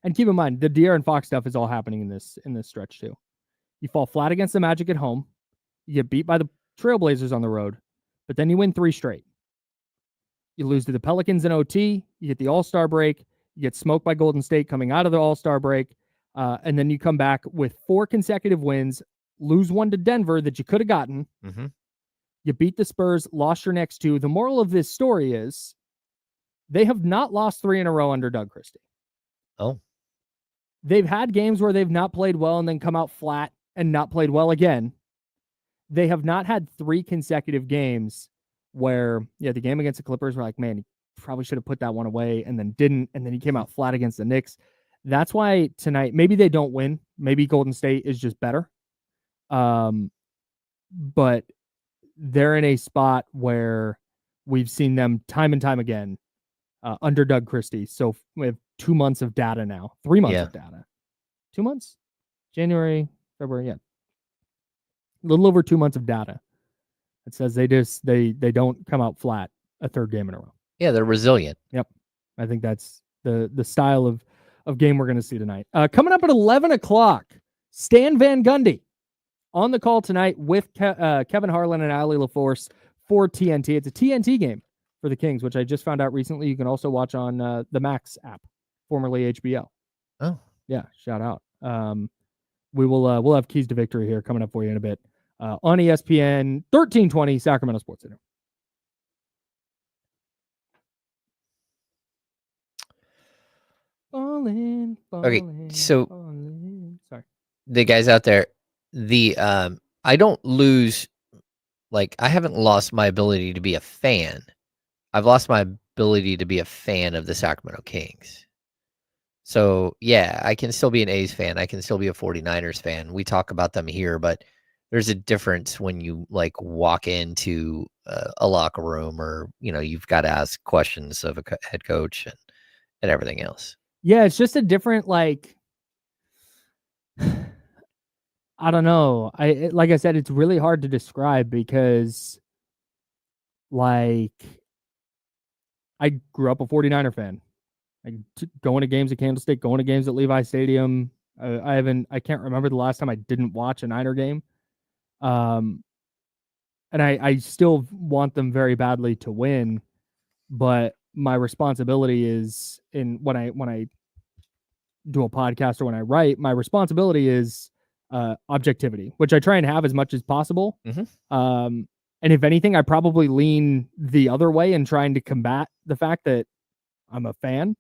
And keep in mind, the De'Aaron Fox stuff is all happening in this stretch too. You fall flat against the Magic at home, you get beat by the Trailblazers on the road, but then you win 3 straight. You lose to the Pelicans in OT, you get the All-Star break, you get smoked by Golden State coming out of the All-Star break, and then you come back with 4 consecutive wins, lose one to Denver that you could have gotten. You beat the Spurs, lost your next 2. The moral of this story is they have not lost 3 in a row under Doug Christie. Oh. They've had games where they've not played well and then come out flat and not played well again. They have not had 3 consecutive games where, the game against the Clippers, we're like, man, he probably should have put that one away and then didn't. And then he came out flat against the Knicks. That's why tonight, maybe they don't win. Maybe Golden State is just better. But they're in a spot where we've seen them time and time again under Doug Christie. So we have 2 months of data now, 3 months of data. 2 months? January, February, a little over 2 months of data. It says they don't come out flat a 3rd game in a row. Yeah, they're resilient. Yep. I think that's the style of game we're going to see tonight. Coming up at 11 o'clock, Stan Van Gundy on the call tonight with Kevin Harlan and Ali LaForce for TNT. It's a TNT game for the Kings, which I just found out recently. You can also watch on the Max app, formerly HBO. Oh. Yeah, shout out. We'll have keys to victory here coming up for you in a bit on ESPN 1320 Sacramento Sports Center. Falling, Okay, so sorry, the guys out there, I don't lose, like I haven't lost my ability to be a fan. I've lost my ability to be a fan of the Sacramento Kings. So yeah, I can still be an A's fan. I can still be a 49ers fan. We talk about them here, but there's a difference when you like walk into a locker room, or you've got to ask questions of a head coach and everything else. Yeah, it's just a different like. I don't know. Like I said, it's really hard to describe because, like, I grew up a 49er fan. Going to games at Candlestick, going to games at Levi Stadium. I can't remember the last time I didn't watch a Niner game. And I still want them very badly to win, but my responsibility is when I do a podcast or when I write, my responsibility is objectivity, which I try and have as much as possible. Mm-hmm. And if anything, I probably lean the other way in trying to combat the fact that I'm a fan.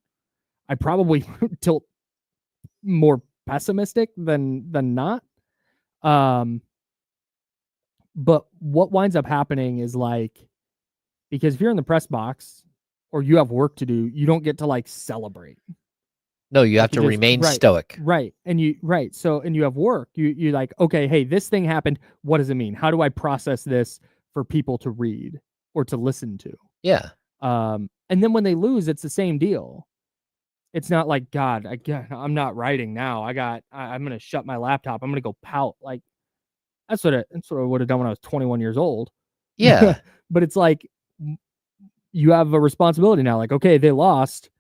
I probably tilt more pessimistic than not. But what winds up happening is like, because if you're in the press box or you have work to do, you don't get to like celebrate. No, you have to remain stoic. Right. And you have work. You like, okay, hey, this thing happened. What does it mean? How do I process this for people to read or to listen to? Yeah. And then when they lose, it's the same deal. It's not like, God, I'm not writing now. I'm going to shut my laptop. I'm going to go pout. Like, that's what I would have done when I was 21 years old. Yeah. But it's like, you have a responsibility now. Like, okay, they lost.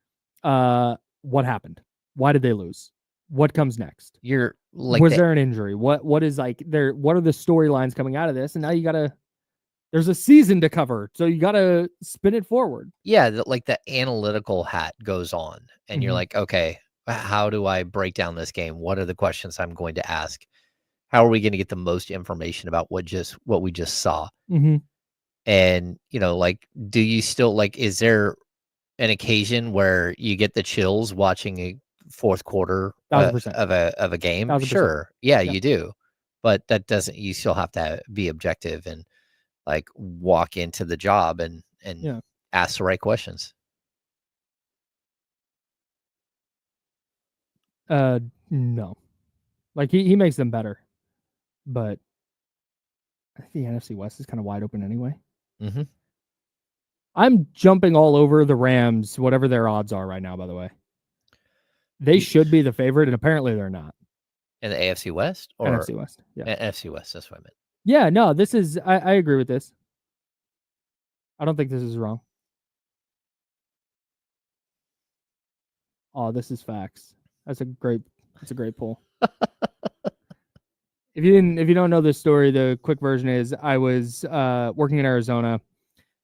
What happened? Why did they lose? What comes next? You're like, was there an injury? What is like there? What are the storylines coming out of this? And now there's a season to cover, so you gotta spin it forward. Yeah, like the analytical hat goes on, and you're like, okay, how do I break down this game? What are the questions I'm going to ask? How are we going to get the most information about what we just saw? Mm-hmm. And like, do you still like? Is there an occasion where you get the chills watching a fourth quarter of a game? 1,000%. Sure, yeah, you do, but that doesn't. You still have to be objective and like walk into the job and ask the right questions. No, like he makes them better, but I think the NFC West is kind of wide open anyway. Mm-hmm. I'm jumping all over the Rams, whatever their odds are right now, by the way. They should be the favorite, and apparently they're not. In the AFC West? Or NFC West. Yeah. NFC West, that's what I meant. Yeah, no, this is, I agree with this. I don't think this is wrong. Oh, this is facts. That's a great poll. If you don't know this story, the quick version is I was working in Arizona.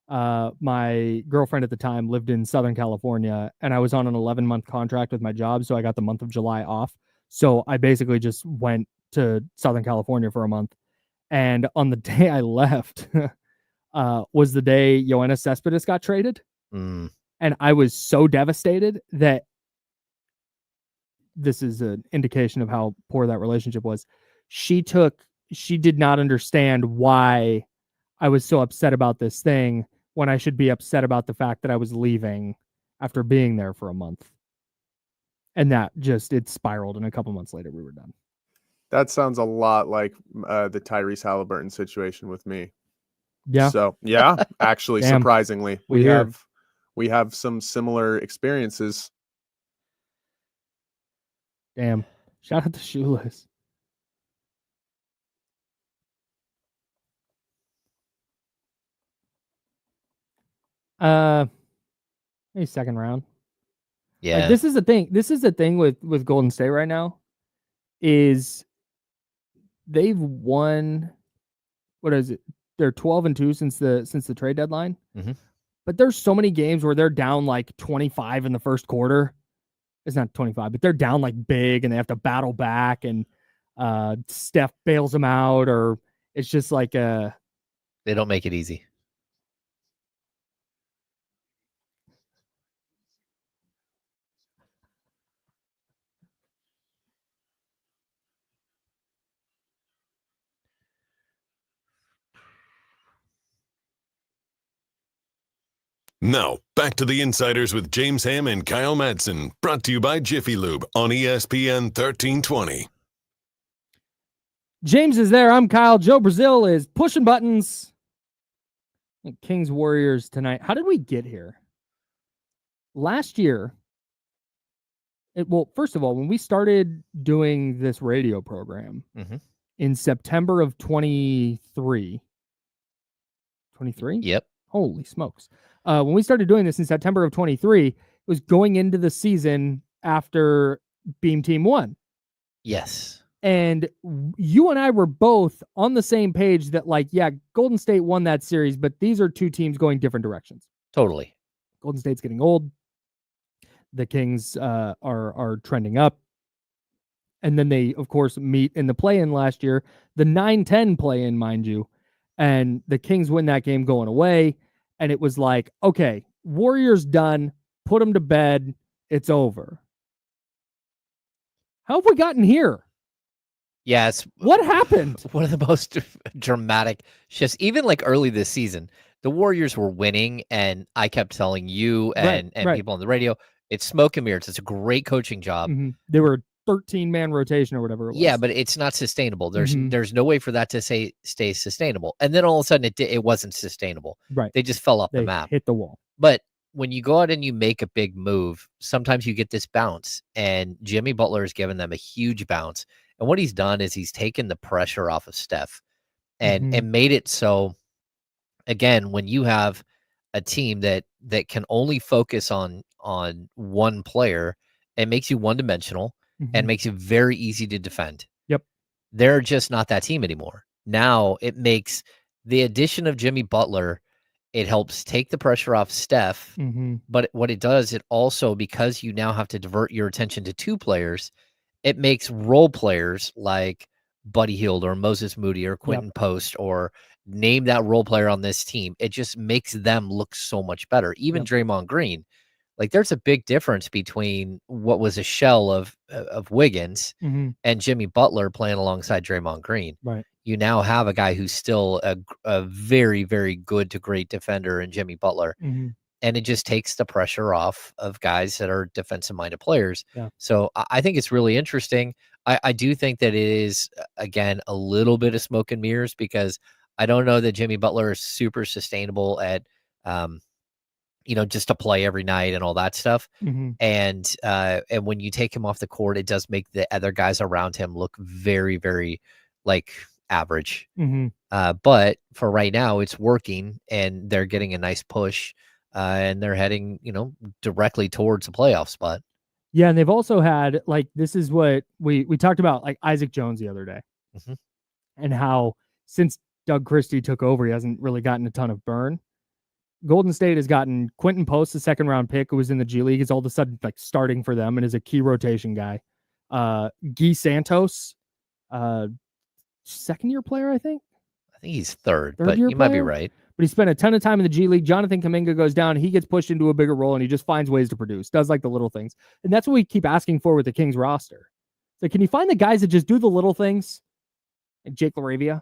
My girlfriend at the time lived in Southern California, and I was on an 11-month contract with my job, so I got the month of July off. So I basically just went to Southern California for a month. And on the day I left was the day Yoenis Cespedes got traded. Mm. And I was so devastated that this is an indication of how poor that relationship was. She did not understand why I was so upset about this thing when I should be upset about the fact that I was leaving after being there for a month. And that it spiraled, and a couple months later we were done. That sounds a lot like the Tyrese Halliburton situation with me. Yeah. So yeah, actually, surprisingly, we have some similar experiences. Damn. Shout out to Shoeless. Maybe second round. Yeah. Like, this is the thing. This is the thing with Golden State right now is they've won, what is it? They're 12-2 since the trade deadline. Mm-hmm. But there's so many games where they're down like 25 in the first quarter. It's not 25, but they're down like big and they have to battle back, and Steph bails them out, or it's just like they don't make it easy. Now, back to the Insiders with James Ham and Kyle Madsen, brought to you by Jiffy Lube on ESPN 1320. James is there. I'm Kyle. Joe Brazil is pushing buttons. Kings Warriors tonight. How did we get here? Last year, first of all, when we started doing this radio program in September of 23. 23? Yep. Holy smokes. When we started doing this in September of 23, it was going into the season after Beam Team won. Yes. And you and I were both on the same page that, like, yeah, Golden State won that series, but these are two teams going different directions. Totally. Golden State's getting old. The Kings are trending up. And then they, of course, meet in the play-in last year, the 9-10 play-in, mind you. And the Kings win that game going away. And it was like, okay, Warriors done. Put them to bed. It's over. How have we gotten here? Yes. What happened? One of the most dramatic shifts. Even like early this season, the Warriors were winning, and I kept telling you and people on the radio, it's smoke and mirrors. It's a great coaching job. They were 13-man rotation or whatever it was. Yeah, but it's not sustainable. There's no way for that to stay sustainable. And then all of a sudden it wasn't sustainable. Right. They just fell off the map. Hit the wall. But when you go out and you make a big move, sometimes you get this bounce, and Jimmy Butler has given them a huge bounce. And what he's done is he's taken the pressure off of Steph and made it so, again, when you have a team that can only focus on one player, it makes you one-dimensional and makes it very easy to defend. Yep. They're just not that team anymore. Now it makes the addition of Jimmy Butler, it helps take the pressure off Steph. But what it does, it also, because you now have to divert your attention to two players, it makes role players like Buddy Hield or Moses Moody or Quentin Post, or name that role player on this team. It just makes them look so much better. Even Draymond Green, like, there's a big difference between what was a shell of Wiggins and Jimmy Butler playing alongside Draymond Green. Right. You now have a guy who's still a very, very good to great defender in Jimmy Butler. And it just takes the pressure off of guys that are defensive-minded players. Yeah. So I think it's really interesting. I do think that it is, again, a little bit of smoke and mirrors, because I don't know that Jimmy Butler is super sustainable at, just to play every night and all that stuff. And when you take him off the court, it does make the other guys around him look very, very, like, average. But for right now, it's working, and they're getting a nice push. And they're heading, directly towards a playoff spot. Yeah, and they've also had, like, this is what we talked about, like, Isaac Jones the other day, and how since Doug Christie took over, he hasn't really gotten a ton of burn. Golden State has gotten Quentin Post, a second-round pick who was in the G League, is all of a sudden, like, starting for them and is a key rotation guy. Guy Santos, second-year player, I think. I think he's third, but you might be right. But he spent a ton of time in the G League. Jonathan Kuminga goes down. He gets pushed into a bigger role, and he just finds ways to produce. Does, like, the little things. And that's what we keep asking for with the Kings roster. So can you find the guys that just do the little things? Like Jake LaRavia.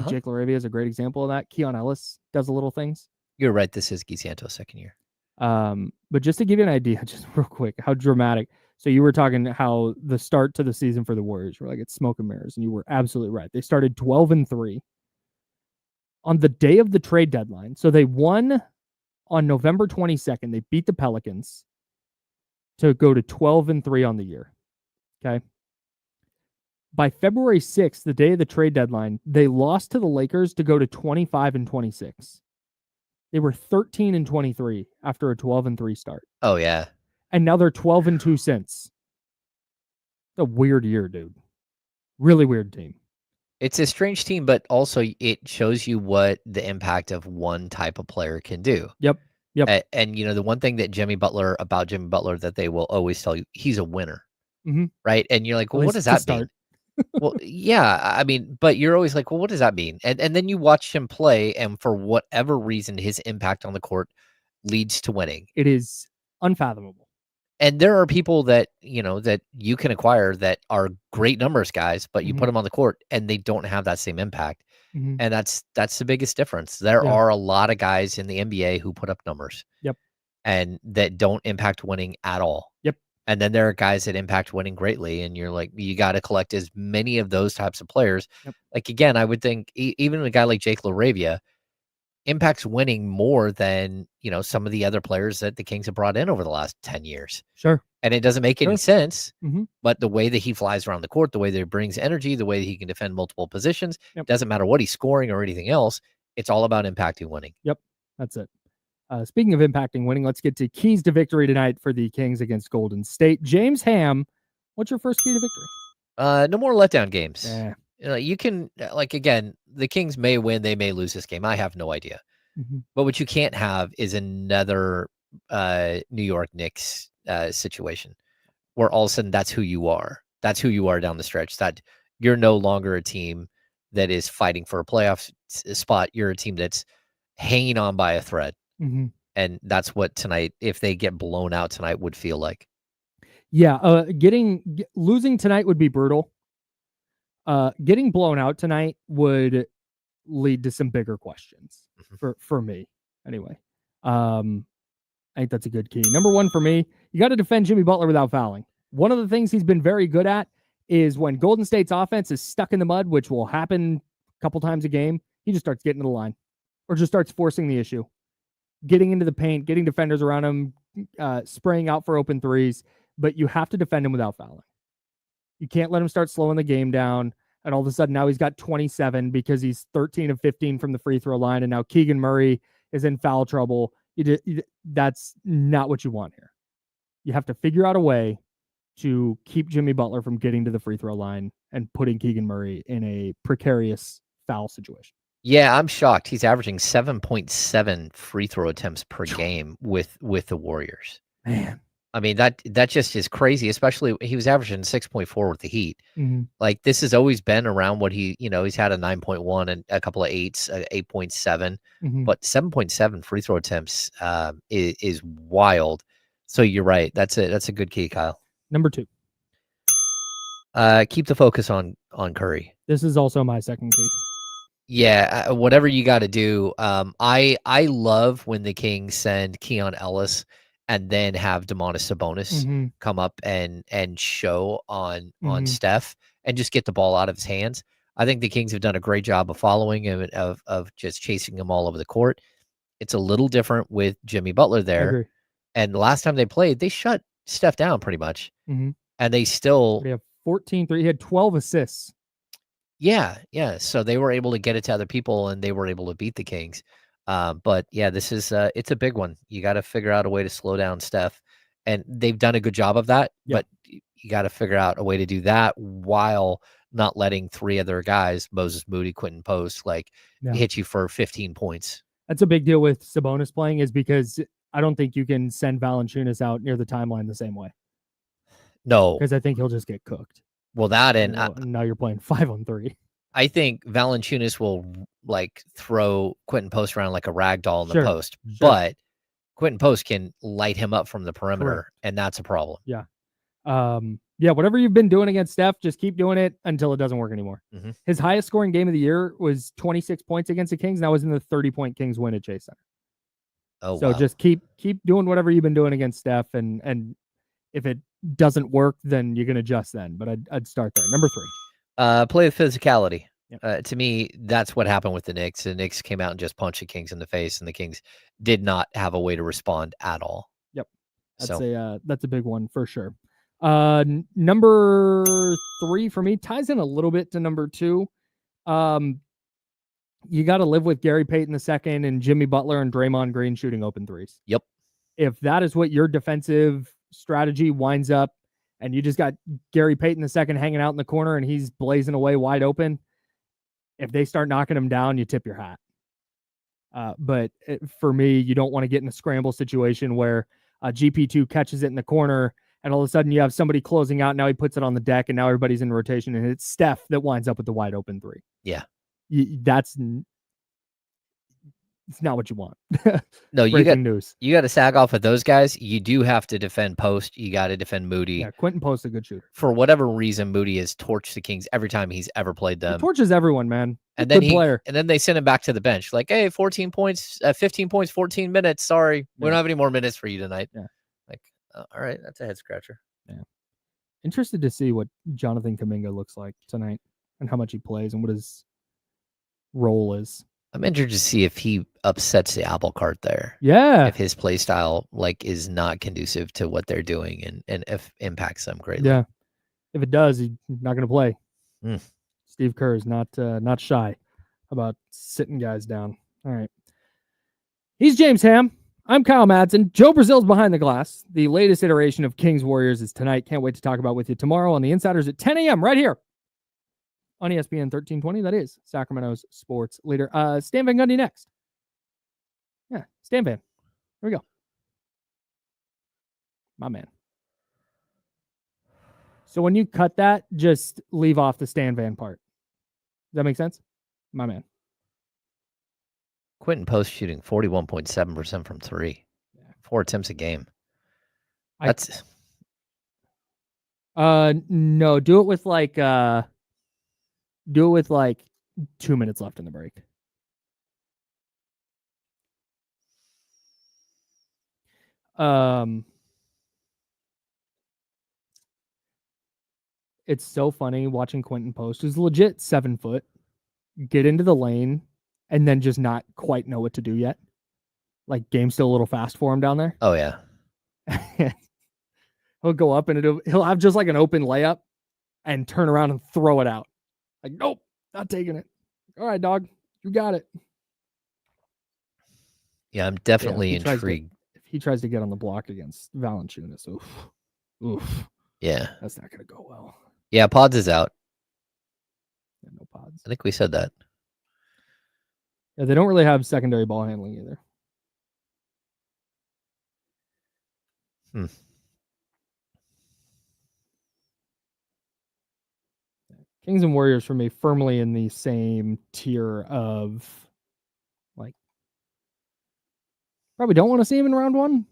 Jake LaRavia is a great example of that. Keon Ellis does the little things. You're right. This is Guy Santos' second year. But just to give you an idea, just real quick, how dramatic. So you were talking how the start to the season for the Warriors were like, it's smoke and mirrors. And you were absolutely right. They started 12-3. On the day of the trade deadline. So they won on November 22nd. They beat the Pelicans to go to 12-3 on the year. Okay. By February 6th, the day of the trade deadline, they lost to the Lakers to go to 25-26. They were 13-23 after a 12-3 start. Oh, yeah. And now they're 12-2 since. It's a weird year, dude. Really weird team. It's a strange team, but also it shows you what the impact of one type of player can do. Yep. And the one thing that Jimmy Butler that they will always tell you, he's a winner. Right? And you're like, well, what does that mean? Well, yeah, I mean, but you're always like, well, what does that mean? And then you watch him play, and for whatever reason, his impact on the court leads to winning. It is unfathomable. And there are people that, that you can acquire that are great numbers guys, but you put them on the court and they don't have that same impact. And that's the biggest difference. There are a lot of guys in the NBA who put up numbers. Yep. And that don't impact winning at all. Yep. And then there are guys that impact winning greatly, and you're like, you got to collect as many of those types of players. Yep. Like, again, I would think even a guy like Jake LaRavia impacts winning more than, some of the other players that the Kings have brought in over the last 10 years. Sure. And it doesn't make any Sure. sense, Mhm. but the way that he flies around the court, the way that he brings energy, the way that he can defend multiple positions, Yep. doesn't matter what he's scoring or anything else. It's all about impacting winning. Yep. That's it. Speaking of impacting winning, let's get to keys to victory tonight for the Kings against Golden State. James Ham, what's your first key to victory? No more letdown games. Yeah. You can, again, the Kings may win, they may lose this game. I have no idea. Mhm. But what you can't have is another New York Knicks situation where all of a sudden that's who you are. That's who you are down the stretch. That you're no longer a team that is fighting for a playoff spot. You're a team that's hanging on by a thread. Mm-hmm. And that's what tonight, if they get blown out tonight, would feel like. Yeah, losing tonight would be brutal. Getting blown out tonight would lead to some bigger questions for me. Anyway, I think that's a good key. Number one for me, you got to defend Jimmy Butler without fouling. One of the things he's been very good at is when Golden State's offense is stuck in the mud, which will happen a couple times a game, he just starts getting to the line or just starts forcing the issue. Getting into the paint, getting defenders around him, spraying out for open threes, but you have to defend him without fouling. You can't let him start slowing the game down, and all of a sudden now he's got 27 because he's 13 of 15 from the free throw line, and now Keegan Murray is in foul trouble. That's not what you want here. You have to figure out a way to keep Jimmy Butler from getting to the free throw line and putting Keegan Murray in a precarious foul situation. Yeah, I'm shocked. He's averaging 7.7 free throw attempts per game with the Warriors. Man, I mean, that just is crazy, especially he was averaging 6.4 with the Heat. Mm-hmm. Like, this has always been around what he's had a 9.1 and a couple of 8s, 8.7, but 7.7 free throw attempts is wild. So you're right. That's a good key, Kyle. Number two. Keep the focus on Curry. This is also my second key. Yeah, whatever you got to do. I love when the Kings send Keon Ellis and then have Domantas Sabonis come up and show on Steph and just get the ball out of his hands. I think the Kings have done a great job of following him, of just chasing him all over the court. It's a little different with Jimmy Butler there. And the last time they played, they shut Steph down pretty much. And they still... They have 14-3. He had 12 assists. Yeah. So they were able to get it to other people, and they were able to beat the Kings. But yeah, this is it's a big one. You got to figure out a way to slow down Steph, and they've done a good job of that. But you got to figure out a way to do that while not letting three other guys, Moses Moody, Quentin Post, hit you for 15 points. That's a big deal with Sabonis playing, is because I don't think you can send Valanciunas out near the timeline the same way. No, because I think he'll just get cooked. Well, that and now you're playing 5-on-3. I think Valanciunas will throw Quentin Post around like a rag doll in the post, but Quentin Post can light him up from the perimeter, and that's a problem. Yeah. Whatever you've been doing against Steph, just keep doing it until it doesn't work anymore. His highest scoring game of the year was 26 points against the Kings, and that was in the 30-point Kings win at Chase Center. Oh, so just keep doing whatever you've been doing against Steph, and if it doesn't work, then you can adjust then. But I'd start there. Number three. Play with physicality. Yep. To me, that's what happened with the Knicks. The Knicks came out and just punched the Kings in the face, and the Kings did not have a way to respond at all. Yep. That's a big one for sure. Number three for me ties in a little bit to number two. You got to live with Gary Payton II and Jimmy Butler and Draymond Green shooting open threes. Yep. If that is what your defensive strategy winds up, and you just got Gary Payton II hanging out in the corner and he's blazing away wide open, if they start knocking him down, you tip your hat. But for me, you don't want to get in a scramble situation where GP2 catches it in the corner and all of a sudden you have somebody closing out. Now he puts it on the deck and now everybody's in rotation and it's Steph that winds up with the wide open three. Yeah. It's not what you want. No, you got to sag off with those guys. You do have to defend Post. You got to defend Moody. Yeah, Quentin Post is a good shooter. For whatever reason, Moody has torched the Kings every time he's ever played them. He torches everyone, man. And then then they send him back to the bench. Like, hey, 14 points, 15 points, 14 minutes. Sorry, we don't have any more minutes for you tonight. Yeah. Like, all right, that's a head scratcher. Interested to see what Jonathan Kuminga looks like tonight and how much he plays and what his role is. I'm interested to see if he upsets the apple cart there. Yeah. If his play style is not conducive to what they're doing and if impacts them greatly. Yeah. If it does, he's not going to play. Mm. Steve Kerr is not shy about sitting guys down. All right. He's James Ham. I'm Kyle Madsen. Joe Brazil's behind the glass. The latest iteration of Kings Warriors is tonight. Can't wait to talk about with you tomorrow on the Insiders at 10 a.m. right here on ESPN 1320. That is Sacramento's sports leader. Stan Van Gundy next. Yeah, Stan Van. Here we go. My man. So when you cut that, just leave off the Stan Van part. Does that make sense? My man. Quentin Post shooting 41.7% from 3. 4 attempts a game. That's no, do it with like 2 minutes left in the break. It's so funny watching Quentin Post, who's legit 7 foot, get into the lane and then just not quite know what to do yet. Like, game's still a little fast for him down there. Oh yeah. He'll go up and he'll have just like an open layup and turn around and throw it out. Like, nope, not taking it. All right, dog, you got it. Yeah, I'm definitely intrigued. If he tries to get on the block against Valanciunas, oof. Yeah. That's not going to go well. Yeah, Pods is out. Yeah, no Pods. I think we said that. Yeah, they don't really have secondary ball handling either. Kings and Warriors for me firmly in the same tier of like probably don't want to see him in round 1.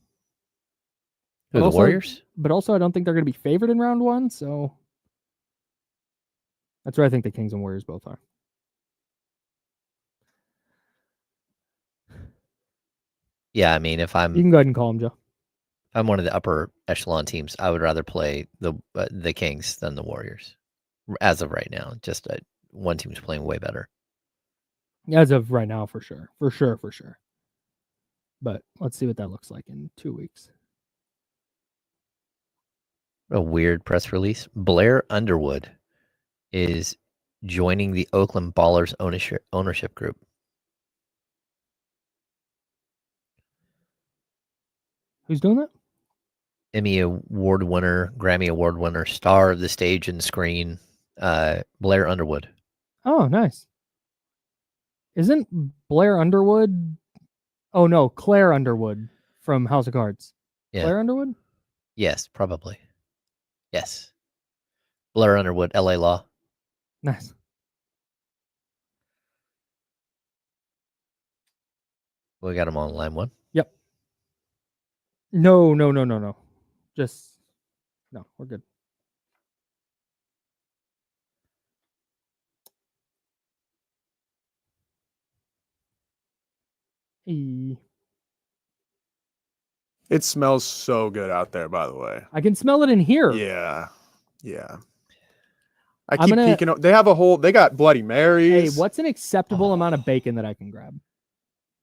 Who, the Warriors? But also I don't think they're going to be favored in round 1, so that's where I think the Kings and Warriors both are. Yeah, I mean, you can go ahead and call him, Joe. If I'm one of the upper echelon teams, I would rather play the Kings than the Warriors. As of right now, just one team's playing way better. As of right now, for sure. But let's see what that looks like in 2 weeks. A weird press release. Blair Underwood is joining the Oakland Ballers ownership group. Who's doing that? Emmy Award winner, Grammy Award winner, star of the stage and screen, Blair Underwood. Oh, nice. Isn't Blair Underwood? Oh, no, Claire Underwood from House of Cards. Yeah. Claire Underwood? Yes, probably. Yes. Blair Underwood, LA Law. Nice. We got him on line 1. Yep. No. Just, no, we're good. Hey. It smells so good out there, by the way. I can smell it in here. Yeah. I keep peeking. They have they got Bloody Marys. Hey, what's an acceptable amount of bacon that I can grab?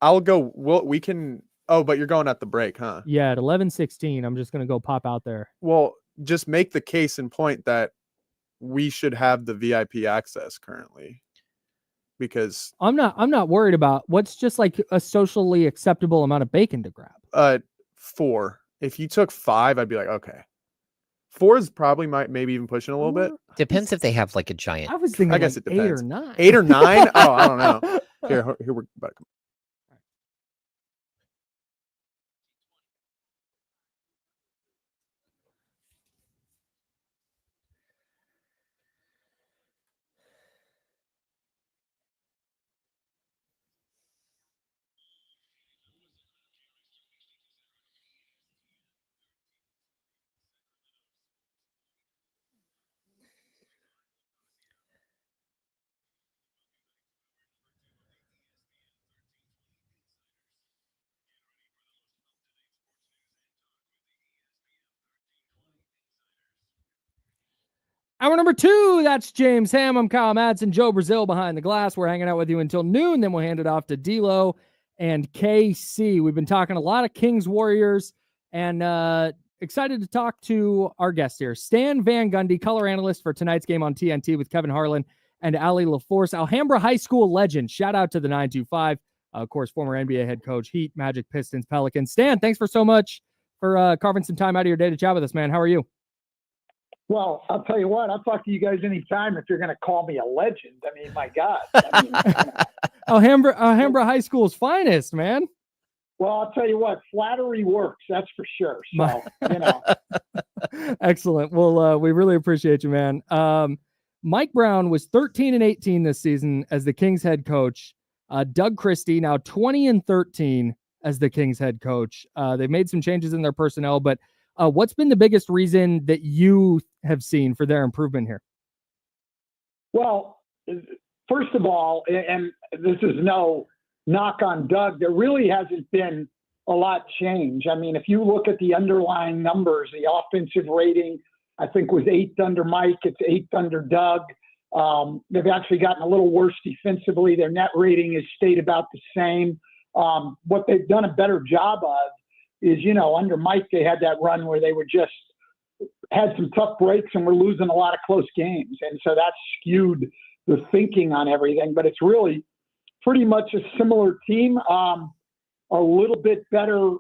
I'll go. We can. Oh, but you're going at the break, huh? Yeah, at 11:16, I'm just gonna go pop out there. Well, just make the case and point that we should have the VIP access currently, because I'm not worried about what's just like a socially acceptable amount of bacon to grab. 4. If you took 5, I'd be like, okay. 4 is probably maybe even pushing a little bit. Depends if they have like a giant. I was thinking, I guess it depends. 8 or 9. 8 or 9? Oh, I don't know. Here we're about to come. Hour number 2, that's James Ham. I'm Kyle Madsen, Joe Brazil behind the glass. We're hanging out with you until noon, then we'll hand it off to D'Lo and KC. We've been talking a lot of Kings Warriors, and excited to talk to our guest here, Stan Van Gundy, color analyst for tonight's game on TNT with Kevin Harlan and Ali LaForce, Alhambra High School legend. Shout out to the 925, of course, former NBA head coach, Heat, Magic, Pistons, Pelicans. Stan, thanks for so much for carving some time out of your day to chat with us, man. How are you? Well, I'll tell you what, I'll talk to you guys anytime if you're going to call me a legend. I mean, my God. I mean, Alhambra High School's finest, man. Well, I'll tell you what, flattery works, that's for sure. So, Excellent. Well, we really appreciate you, man. Mike Brown was 13-18 this season as the Kings head coach. Doug Christie now 20-13 as the Kings head coach. They've made some changes in their personnel, but what's been the biggest reason that you have seen for their improvement here? Well, first of all, and this is no knock on Doug, there really hasn't been a lot change. I mean, if you look at the underlying numbers, the offensive rating, I think was 8th under Mike. It's 8th under Doug. They've actually gotten a little worse defensively. Their net rating has stayed about the same. What they've done a better job of is, under Mike, they had that run where they were had some tough breaks and were losing a lot of close games. And so that skewed the thinking on everything. But it's really pretty much a similar team. A little bit better,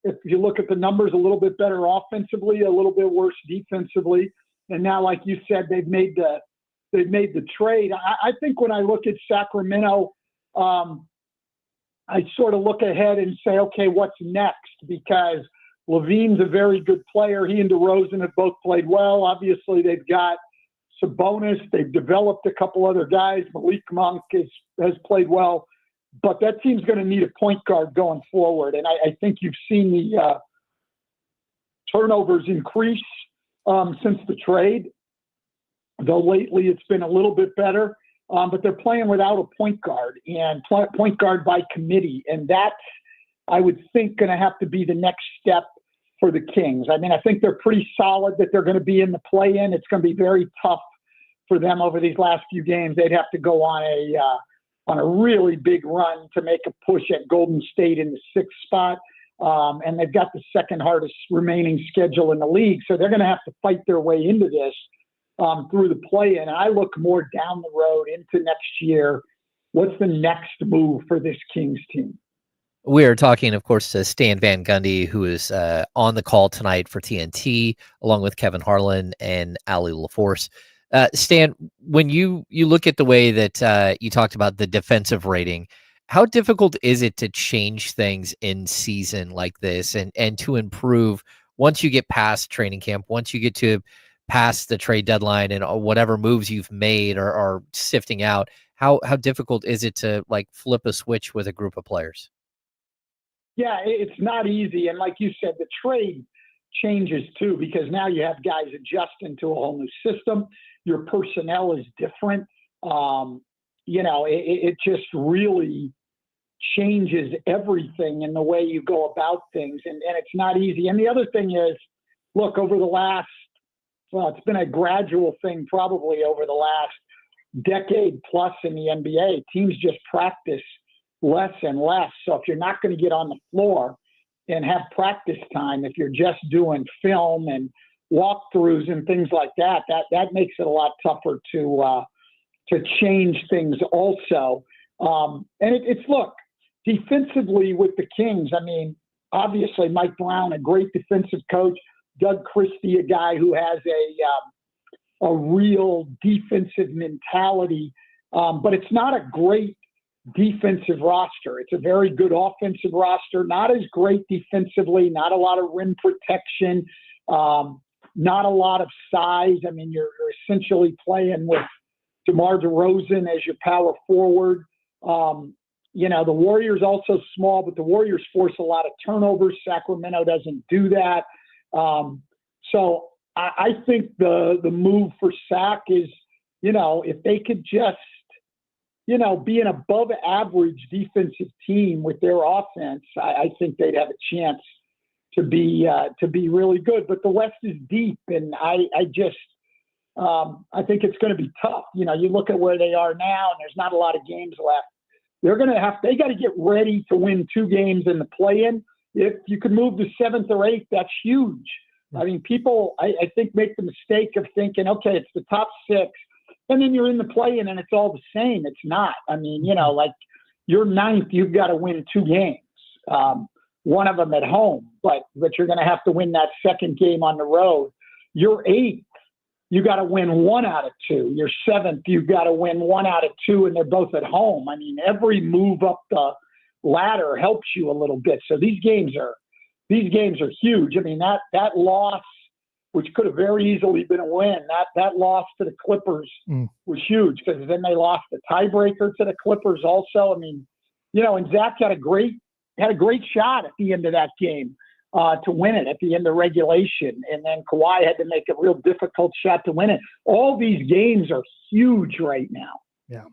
if you look at the numbers, a little bit better offensively, a little bit worse defensively. And now, like you said, they've made the trade. I think when I look at Sacramento, I sort of look ahead and say, okay, what's next? Because Levine's a very good player. He and DeRozan have both played well. Obviously, they've got Sabonis. They've developed a couple other guys. Malik Monk has played well. But that team's going to need a point guard going forward. And I think you've seen the turnovers increase since the trade, though lately it's been a little bit better. But they're playing without a point guard and point guard by committee. And that's, I would think, going to have to be the next step for the Kings. I mean, I think they're pretty solid that they're going to be in the play-in. It's going to be very tough for them over these last few games. They'd have to go on a really big run to make a push at Golden State in the 6th spot. And they've got the second hardest remaining schedule in the league. So they're going to have to fight their way into this through the play-in. And I look more down the road into next year. What's the next move for this Kings team? We are talking, of course, to Stan Van Gundy, who is on the call tonight for TNT, along with Kevin Harlan and Ali LaForce. Stan, when you look at the way that you talked about the defensive rating, how difficult is it to change things in season like this and to improve once you get past training camp, once you get to past the trade deadline and whatever moves you've made are sifting out? How difficult is it to flip a switch with a group of players? Yeah, it's not easy. And like you said, the trade changes too, because now you have guys adjusting to a whole new system. Your personnel is different. It just really changes everything in the way you go about things. And it's not easy. And the other thing is, look, over the last, it's been a gradual thing probably over the last decade plus in the NBA. Teams just practice less and less. So if you're not going to get on the floor and have practice time, if you're just doing film and walkthroughs and things like that makes it a lot tougher to change things also. And it's look, defensively with the Kings, I mean, obviously Mike Brown, a great defensive coach, Doug Christie, a guy who has a real defensive mentality, but it's not a great defensive roster. It's a very good offensive roster, not as great defensively, not a lot of rim protection, not a lot of size. I mean, you're essentially playing with DeMar DeRozan as your power forward. The Warriors also small, but the Warriors force a lot of turnovers. Sacramento doesn't do that. So I think the move for Sac is, if they could just, be an above average defensive team with their offense, I think they'd have a chance to be really good. But the West is deep, and I I think it's going to be tough. You know, you look at where they are now, and there's not a lot of games left. They got to get ready to win 2 games in the play-in. If you could move to 7th or 8th, that's huge. I mean, people, I think, make the mistake of thinking, okay, it's the top 6, and then you're in the play-in and it's all the same. It's not. I mean, you know, like you're 9th, you've got to win 2 games, one of them at home, but you're going to have to win that 2nd game on the road. You're 8th. You got to win 1 out of 2. You're 7th. You've got to win 1 out of 2, and they're both at home. I mean, every move up the ladder helps you a little bit. So these games are huge. I mean, that loss, which could have very easily been a win, that loss to the Clippers was huge, because then they lost the tiebreaker to the Clippers also. I mean, you know, and Zach had a great shot at the end of that game. To win it at the end of regulation. And then Kawhi had to make a real difficult shot to win it. All these games are huge right now. Yeah.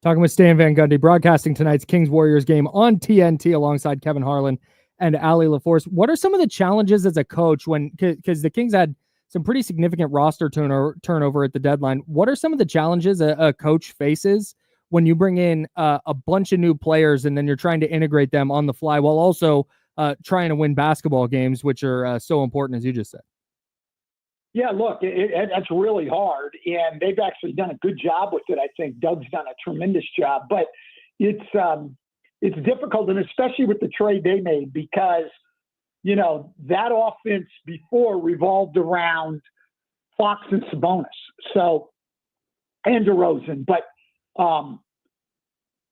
Talking with Stan Van Gundy, broadcasting tonight's Kings-Warriors game on TNT alongside Kevin Harlan and Ali LaForce. What are some of the challenges as a coach because the Kings had some pretty significant roster turnover at the deadline. What are some of the challenges a coach faces when you bring in a bunch of new players and then you're trying to integrate them on the fly while also trying to win basketball games, which are so important, as you just said? Yeah, look, that's really hard, and they've actually done a good job with it. I think Doug's done a tremendous job, but it's difficult, and especially with the trade they made, because, you know, that offense before revolved around Fox and Sabonis, and DeRozan, but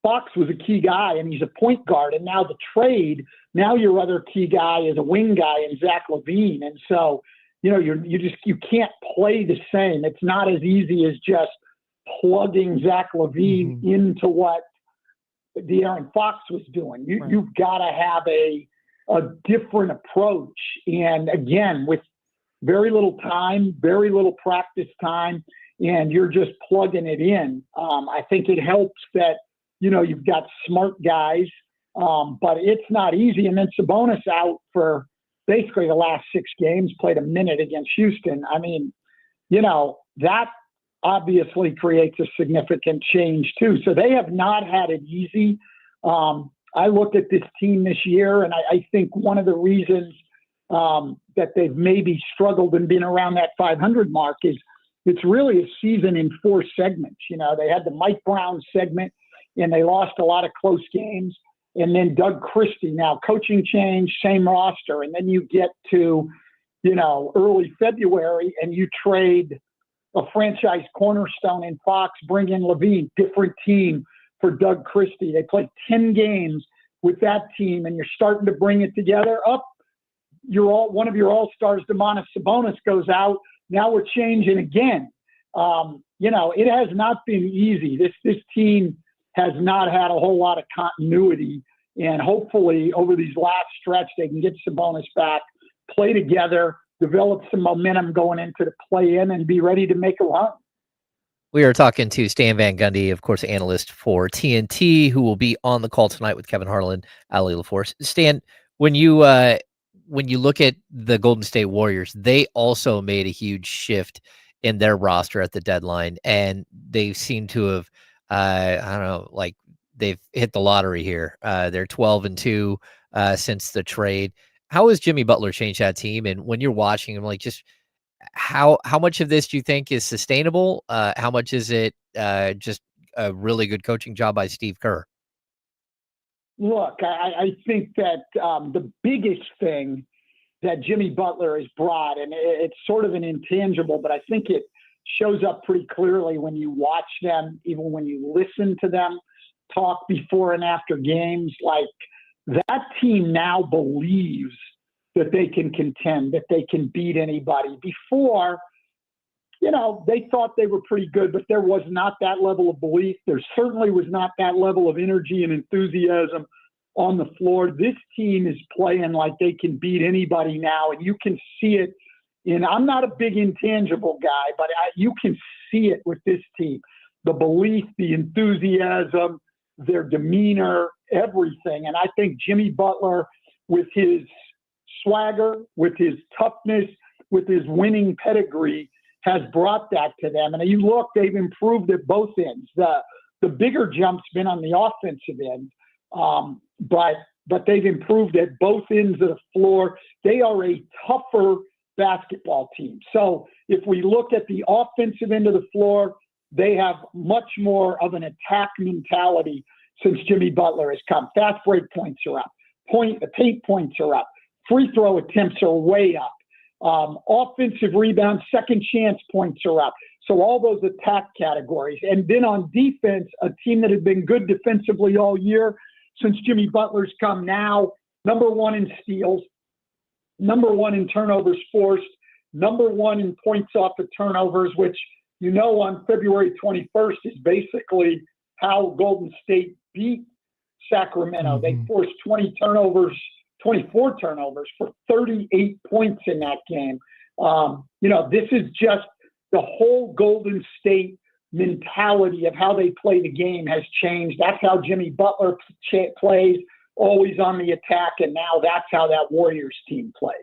Fox was a key guy, and he's a point guard. And now the trade, now your other key guy is a wing guy in Zach LaVine. And so, you know, you can't play the same. It's not as easy as just plugging Zach LaVine into what De'Aaron Fox was doing. You've got to have a different approach. And again, with very little time, very little practice time, and you're just plugging it in. I think it helps that, you know, you've got smart guys, but it's not easy. And then Sabonis out for basically the last 6 games, played a minute against Houston. I mean, you know, that obviously creates a significant change too. So they have not had it easy. I looked at this team this year, and I think one of the reasons that they've maybe struggled and been around that 500 mark is it's really a season in 4 segments. You know, they had the Mike Brown segment, and they lost a lot of close games. And then Doug Christie, now coaching change, same roster. And then you get to, you know, early February, and you trade a franchise cornerstone in Fox, bring in LaVine, different team for Doug Christie. They played 10 games with that team, and you're starting to bring it together. One of your all-stars, Domantas Sabonis, goes out. Now we're changing again. You know, it has not been easy. This team has not had a whole lot of continuity, and hopefully over these last stretch they can get Sabonis back, play together, develop some momentum going into the play-in, and be ready to make a run. We are talking to Stan Van Gundy, of course, analyst for TNT, who will be on the call tonight with Kevin Harlan, Ali LaForce. Stan, when you look at the Golden State Warriors, they also made a huge shift in their roster at the deadline, and they seem to have I don't know, like they've hit the lottery here. They're 12-2 since the trade. How has Jimmy Butler changed that team? And when you're watching him, like, just how much of this do you think is sustainable? How much is it just a really good coaching job by Steve Kerr? Look, I think that the biggest thing that Jimmy Butler has brought, and it's sort of an intangible, but I think it shows up pretty clearly when you watch them, even when you listen to them talk before and after games. Like, that team now believes that they can contend, that they can beat anybody. Before, you know, they thought they were pretty good, but there was not that level of belief. There certainly was not that level of energy and enthusiasm on the floor. This team is playing like they can beat anybody now, and you can see it. And I'm not a big intangible guy, but you can see it with this team. The belief, the enthusiasm, their demeanor, everything. And I think Jimmy Butler, with his swagger, with his toughness, with his winning pedigree, has brought that to them. And you look, they've improved at both ends. The bigger jump's been on the offensive end, but they've improved at both ends of the floor. They are a tougher basketball team. So if we look at the offensive end of the floor, they have much more of an attack mentality since Jimmy Butler has come. Fast break points are up. Paint points are up. Free throw attempts are way up. Offensive rebounds, second chance points are up. So all those attack categories. And then on defense, a team that has been good defensively all year since Jimmy Butler's come now, number 1 in steals, number 1 in turnovers forced, number 1 in points off of turnovers, which, you know, on February 21st is basically how Golden State beat Sacramento. Mm-hmm. They forced 24 turnovers for 38 points in that game. This is just the whole Golden State mentality of how they play the game has changed. That's how Jimmy Butler plays, always on the attack, and now that's how that Warriors team plays.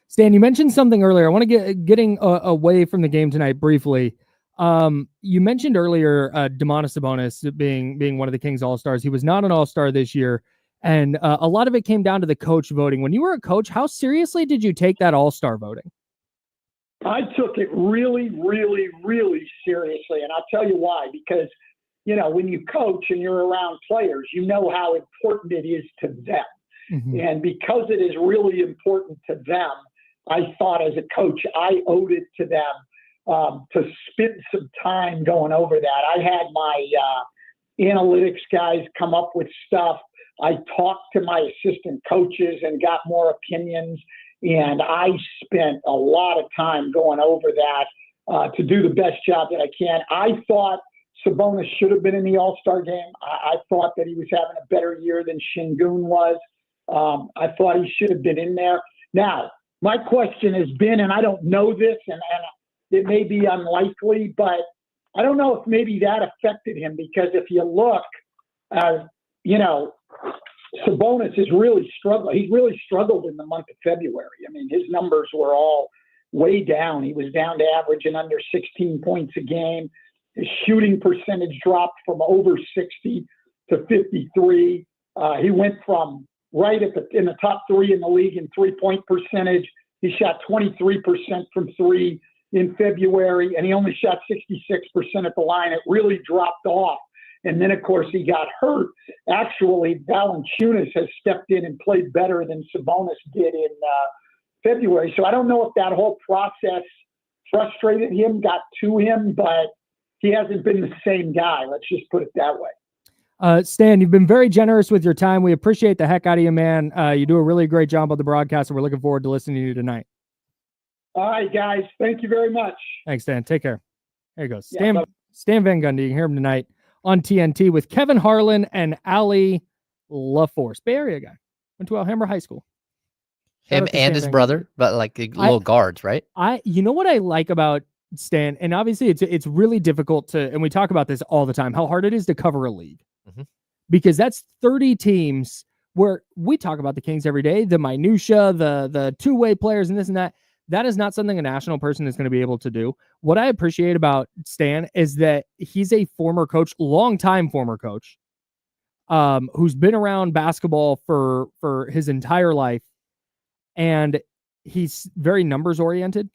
Stan, you mentioned something earlier. I want to getting away from the game tonight briefly. You mentioned earlier Domantas Sabonis being one of the Kings All-Stars. He was not an All-Star this year, and a lot of it came down to the coach voting. When you were a coach, how seriously did you take that All-Star voting? I took it really, really, really seriously, and I'll tell you why. Because, when you coach and you're around players, you know how important it is to them. Mm-hmm. And because it is really important to them, I thought as a coach, I owed it to them to spend some time going over that. I had my analytics guys come up with stuff. I talked to my assistant coaches and got more opinions. And I spent a lot of time going over that to do the best job that I can. I thought Sabonis should have been in the All-Star game. I thought that he was having a better year than Şengün was. I thought he should have been in there. Now, my question has been, and I don't know this, and it may be unlikely, but I don't know if maybe that affected him, because if you look, Sabonis is really struggling. He's really struggled in the month of February. I mean, his numbers were all way down. He was down to averaging under 16 points a game. His shooting percentage dropped from over 60 to 53. He went from right in the top 3 in the league in 3-point percentage. He shot 23% from 3 in February, and he only shot 66% at the line. It really dropped off. And then, of course, he got hurt. Actually, Valanciunas has stepped in and played better than Sabonis did in February. So I don't know if that whole process frustrated him, got to him, but he hasn't been the same guy. Let's just put it that way. Stan, you've been very generous with your time. We appreciate the heck out of you, man. You do a really great job on the broadcast, and we're looking forward to listening to you tonight. All right, guys. Thank you very much. Thanks, Stan. Take care. There you go. Yeah, Stan Van Gundy. You can hear him tonight on TNT with Kevin Harlan and Ali LaForce. Bay Area guy. Went to Alhambra High School. Him and his brother, but like little guards, right? You know what I like about Stan, and obviously it's really difficult to, and we talk about this all the time, how hard it is to cover a league. Mm-hmm. Because that's 30 teams where we talk about the Kings every day, the minutia, the two-way players and this and that. That is not something a national person is going to be able to do. What I appreciate about Stan is that he's a former coach, longtime former coach, who's been around basketball for his entire life. And he's very numbers oriented.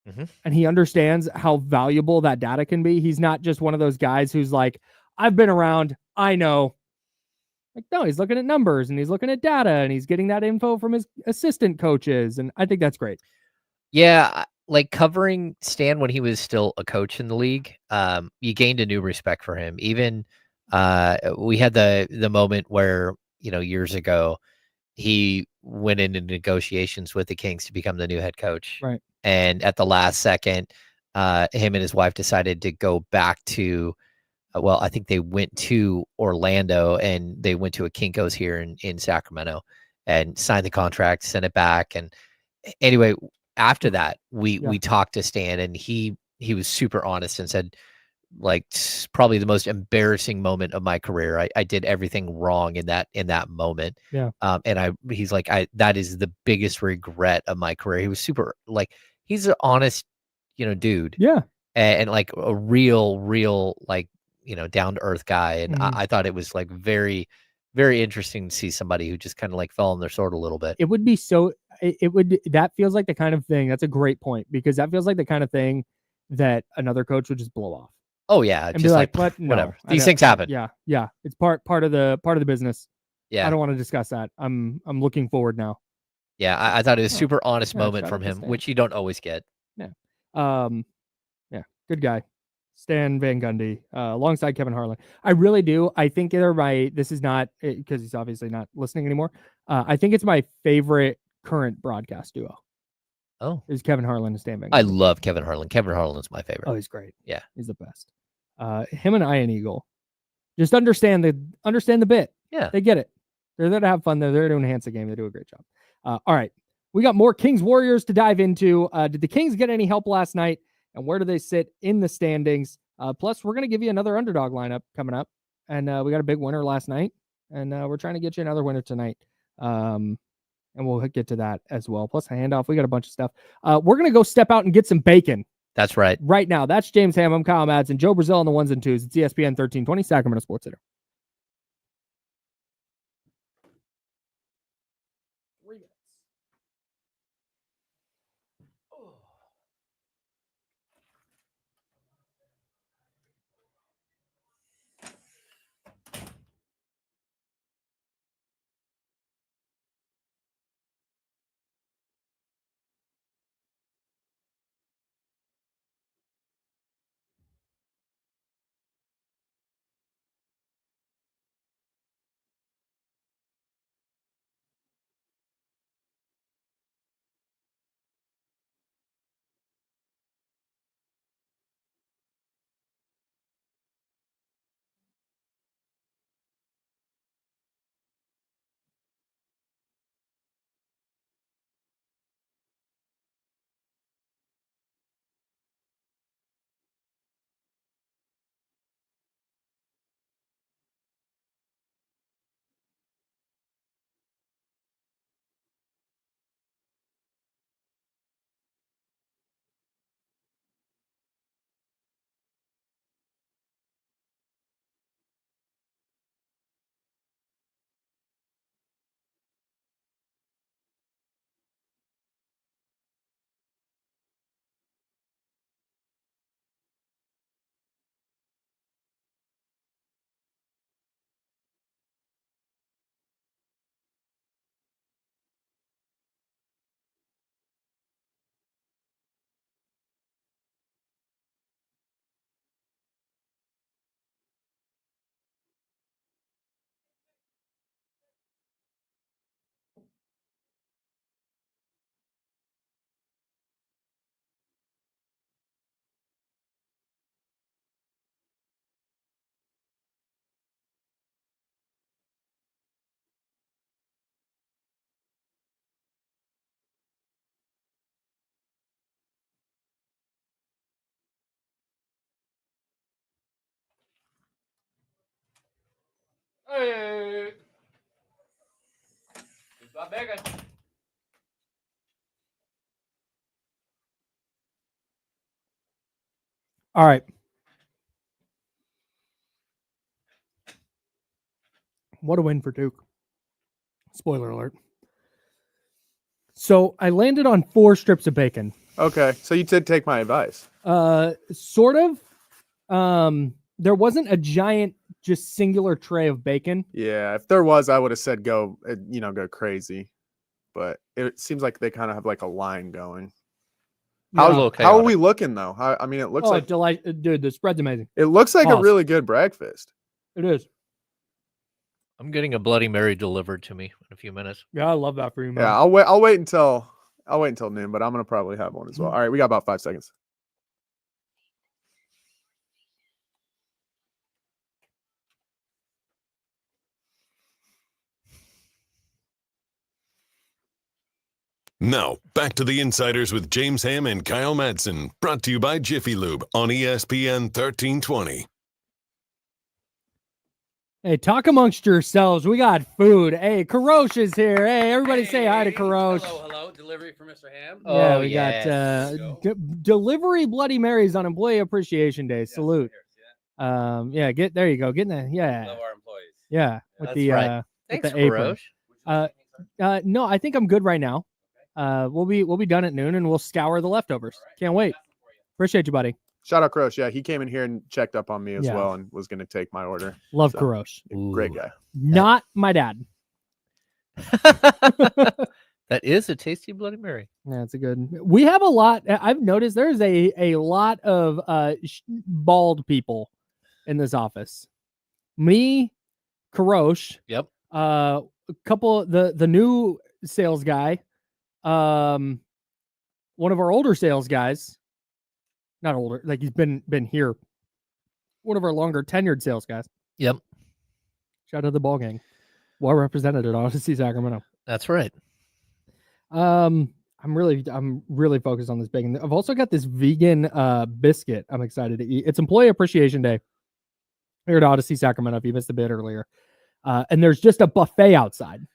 Mm-hmm. And he understands how valuable that data can be. He's not just one of those guys who's like, I've been around, I know. Like, no, he's looking at numbers and he's looking at data and he's getting that info from his assistant coaches. And I think that's great. Yeah, like covering Stan when he was still a coach in the league, you gained a new respect for him. Even we had the moment where, years ago, he went into negotiations with the Kings to become the new head coach. Right. And at the last second, him and his wife decided to go back to, I think they went to Orlando and they went to a Kinko's here in Sacramento and signed the contract, sent it back. And anyway, after that, we talked to Stan, and he was super honest and said, like, probably the most embarrassing moment of my career. I did everything wrong in that moment. Yeah. And he's like, that is the biggest regret of my career. He was super, like, he's an honest dude. Yeah. And like a real, like, down to earth guy. And Mhm. I thought it was like very, very interesting to see somebody who just kind of like fell on their sword a little bit. It would be so, that feels like the kind of thing, that's a great point, because that feels like the kind of thing that another coach would just blow off. Oh yeah. And Just be like, like, what? No, whatever. I These don't- things happen. Yeah. Yeah. It's part of the business. Yeah. I don't want to discuss that. I'm looking forward now. Yeah. I thought it was a Oh, super honest yeah, moment shout from out to him, Stan. which you don't always get. Yeah, good guy. Stan Van Gundy, alongside Kevin Harlan. I really do. I think this is not, because he's obviously not listening anymore. I think it's my favorite current broadcast duo Oh, is Kevin Harlan and Stan Van Gundy. I love Kevin Harlan. Kevin Harlan's my favorite. Oh, he's great. Yeah. He's the best. Him and Ian Eagle just understand the bit. Yeah. They get it. They're there to have fun. They're there to enhance the game. They do a great job. All right. We got more Kings Warriors to dive into. Did the Kings get any help last night? And where do they sit in the standings? Plus, we're going to give you another underdog lineup coming up. And we got a big winner last night. And we're trying to get you another winner tonight. And we'll get to that as well. Plus a handoff. We got a bunch of stuff. We're going to go step out and get some bacon That's right. right now. That's James Ham. I'm Kyle Madsen. Joe Brazil on the ones and twos. It's ESPN 1320, Sacramento Sports Center. Hey. Got bacon. All right. What a win for Duke. Spoiler alert. So I landed on 4 strips of bacon. Okay, so you did take my advice. Sort of. There wasn't a giant, just singular tray of bacon. Yeah, if there was, I would have said go crazy. But it seems like they kind of have like a line going. A little How are chaotic. we looking though? I mean, it looks like Dude, the spread's amazing. it looks like a Pause. really good breakfast. It is. I'm getting a Bloody Mary delivered to me in a few minutes. Yeah, I love that for you, man. Yeah, I'll wait until noon, but I'm gonna probably have one as well. All right, we got about 5 seconds. Now, back to the Insiders with James Ham and Kyle Madsen, brought to you by Jiffy Lube on ESPN 1320. Hey, talk amongst yourselves. We got food. Hey, Karosh is here. Hey, everybody say hi to Karosh. Hello. Delivery for Mr. Ham. Yeah, Oh, we yes. got delivery Bloody Marys on Employee Appreciation Day. Salute. Yeah, there you go. Getting that. Yeah. Love our employees. Yeah. With That's the right. with Thanks, the apron. Karosh. No, I think I'm good right now. We'll be done at noon and we'll scour the leftovers. Can't wait. Appreciate you, buddy. Shout out Crosh. Yeah, he came in here and checked up on me as Yeah. well and was going to take my order. Love So, Karosh. Great guy. Not my dad. That is a tasty Bloody Mary. Yeah, it's a good. We have a lot. I've noticed there's a lot of bald people in this office. Me, Karosh. Yep. A couple. The new sales guy. One of our older sales guys. Not older, like he's been here. One of our longer tenured sales guys. Yep. Shout out to the ball gang. Well represented at Odyssey Sacramento. That's right. I'm really focused on this bacon. I've also got this vegan biscuit I'm excited to eat. It's Employee Appreciation Day here at Odyssey Sacramento if you missed the bit earlier. And there's just a buffet outside.